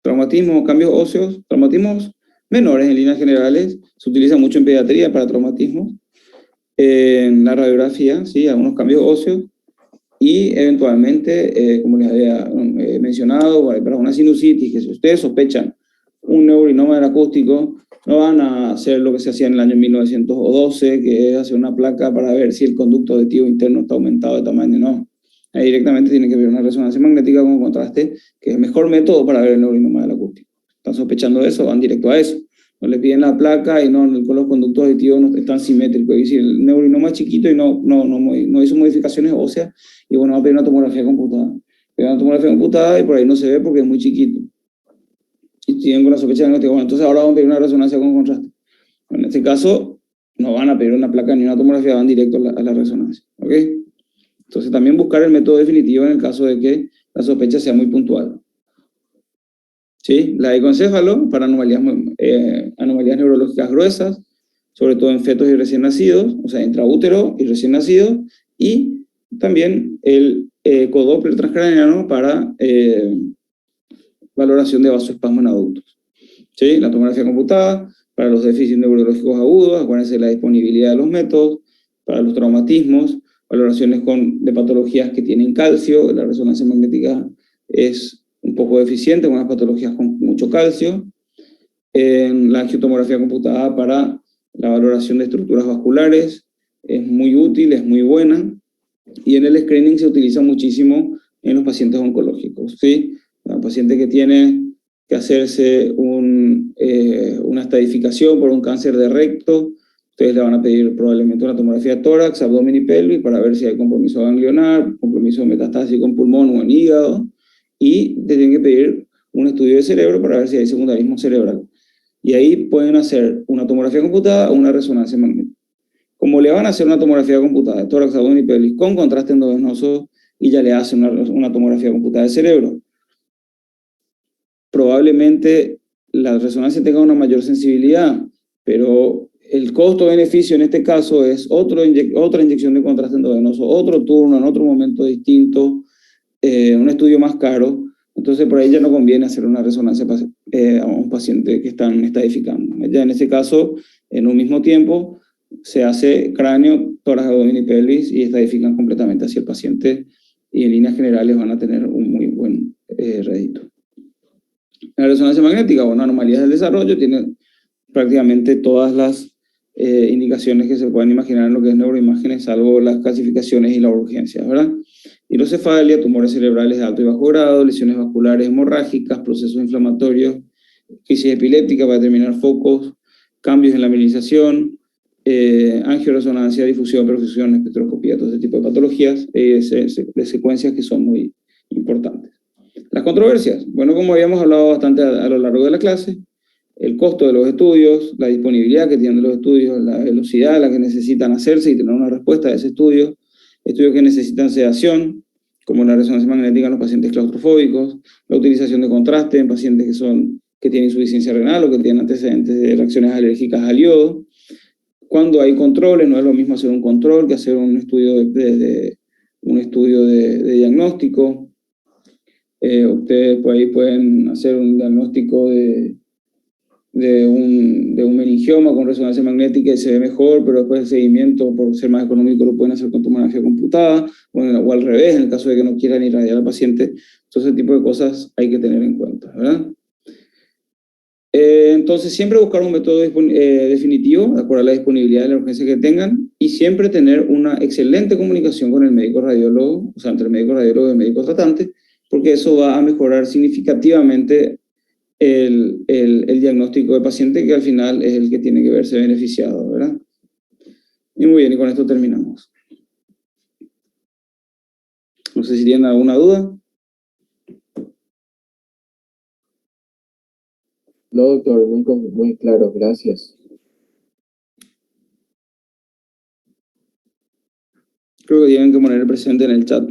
traumatismos, cambios óseos, traumatismos menores en líneas generales, se utiliza mucho en pediatría para traumatismos, en la radiografía, ¿sí? Algunos cambios óseos, y eventualmente, como les había mencionado, para una sinusitis, que si ustedes sospechan un neurinoma del acústico, no van a hacer lo que se hacía en el año 1912, que es hacer una placa para ver si el conducto auditivo interno está aumentado de tamaño, no. Ahí directamente tienen que ver una resonancia magnética con contraste, que es el mejor método para ver el neurinoma del acústico. Están sospechando eso, van directo a eso. No le piden la placa y con los conductos auditivos no están simétricos. Y si el neurinoma es chiquito y no hizo modificaciones óseas, y bueno, va a pedir una tomografía computada. Pide una tomografía computada y por ahí no se ve porque es muy chiquito. Y tienen con la sospecha diagnóstica. Bueno, entonces ahora van a pedir una resonancia con contraste. En este caso, no van a pedir una placa ni una tomografía, van directo a la resonancia. ¿Ok? Entonces también buscar el método definitivo en el caso de que la sospecha sea muy puntual. ¿Sí? La ecoencéfalo para anomalías neurológicas gruesas, sobre todo en fetos y recién nacidos, o sea, intraútero y recién nacidos, y también el ecodoppler transcraniano para valoración de vasoespasmo en adultos. ¿Sí? La tomografía computada para los déficits neurológicos agudos, acuérdense de la disponibilidad de los métodos, para los traumatismos, valoraciones de patologías que tienen calcio, la resonancia magnética es un poco deficiente, con unas patologías con mucho calcio. En la angiotomografía computada para la valoración de estructuras vasculares es muy útil, es muy buena, y en el screening se utiliza muchísimo en los pacientes oncológicos, ¿sí? Un paciente que tiene que hacerse una estadificación por un cáncer de recto, ustedes le van a pedir probablemente una tomografía de tórax, abdomen y pelvis para ver si hay compromiso ganglionar, compromiso metastásico en pulmón o en hígado, y te tienen que pedir un estudio de cerebro para ver si hay secundarismo cerebral. Y ahí pueden hacer una tomografía computada o una resonancia magnética. Como le van a hacer una tomografía computada de tórax, abdomen y pelvis con contraste endovenoso, y ya le hacen una tomografía computada de cerebro, probablemente la resonancia tenga una mayor sensibilidad, pero el costo-beneficio en este caso es otra inyección de contraste endovenoso, otro turno en otro momento distinto, un estudio más caro. Entonces, por ahí ya no conviene hacer una resonancia a un paciente que están estadificando. Ya en ese caso, en un mismo tiempo, se hace cráneo, tórax, abdomen y pelvis y estadifican completamente hacia el paciente y en líneas generales van a tener un muy buen rédito. La resonancia magnética, bueno, anomalías del desarrollo, tiene prácticamente todas las indicaciones que se pueden imaginar en lo que es neuroimágenes, salvo las clasificaciones y la urgencia, ¿verdad? Hidrocefalia, tumores cerebrales de alto y bajo grado, lesiones vasculares hemorrágicas, procesos inflamatorios, crisis epiléptica para determinar focos, cambios en la mineralización, angioresonancia, difusión, perfusión, espectroscopía, todo este tipo de patologías, de secuencias que son muy importantes. Las controversias, bueno, como habíamos hablado bastante a lo largo de la clase, el costo de los estudios, la disponibilidad que tienen los estudios, la velocidad a la que necesitan hacerse y tener una respuesta a ese estudio, estudios que necesitan sedación, como la resonancia magnética en los pacientes claustrofóbicos, la utilización de contraste en pacientes que tienen insuficiencia renal o que tienen antecedentes de reacciones alérgicas al yodo. Cuando hay controles, no es lo mismo hacer un control que hacer un estudio de diagnóstico. Ustedes por ahí pueden hacer un diagnóstico de un meningioma con resonancia magnética y se ve mejor, pero después el seguimiento, por ser más económico, lo pueden hacer con tomografía computada, o al revés, en el caso de que no quieran irradiar al paciente. Todo ese tipo de cosas hay que tener en cuenta, ¿verdad? Entonces, siempre buscar un método definitivo, de acuerdo a la disponibilidad de la urgencia que tengan, y siempre tener una excelente comunicación con el médico radiólogo, o sea, entre el médico radiólogo y el médico tratante, porque eso va a mejorar significativamente el diagnóstico del paciente, que al final es el que tiene que verse beneficiado, ¿verdad? Y muy bien, y con esto terminamos. No sé si tienen alguna duda. No, doctor, muy claro, gracias. Creo que tienen que poner el presente en el chat.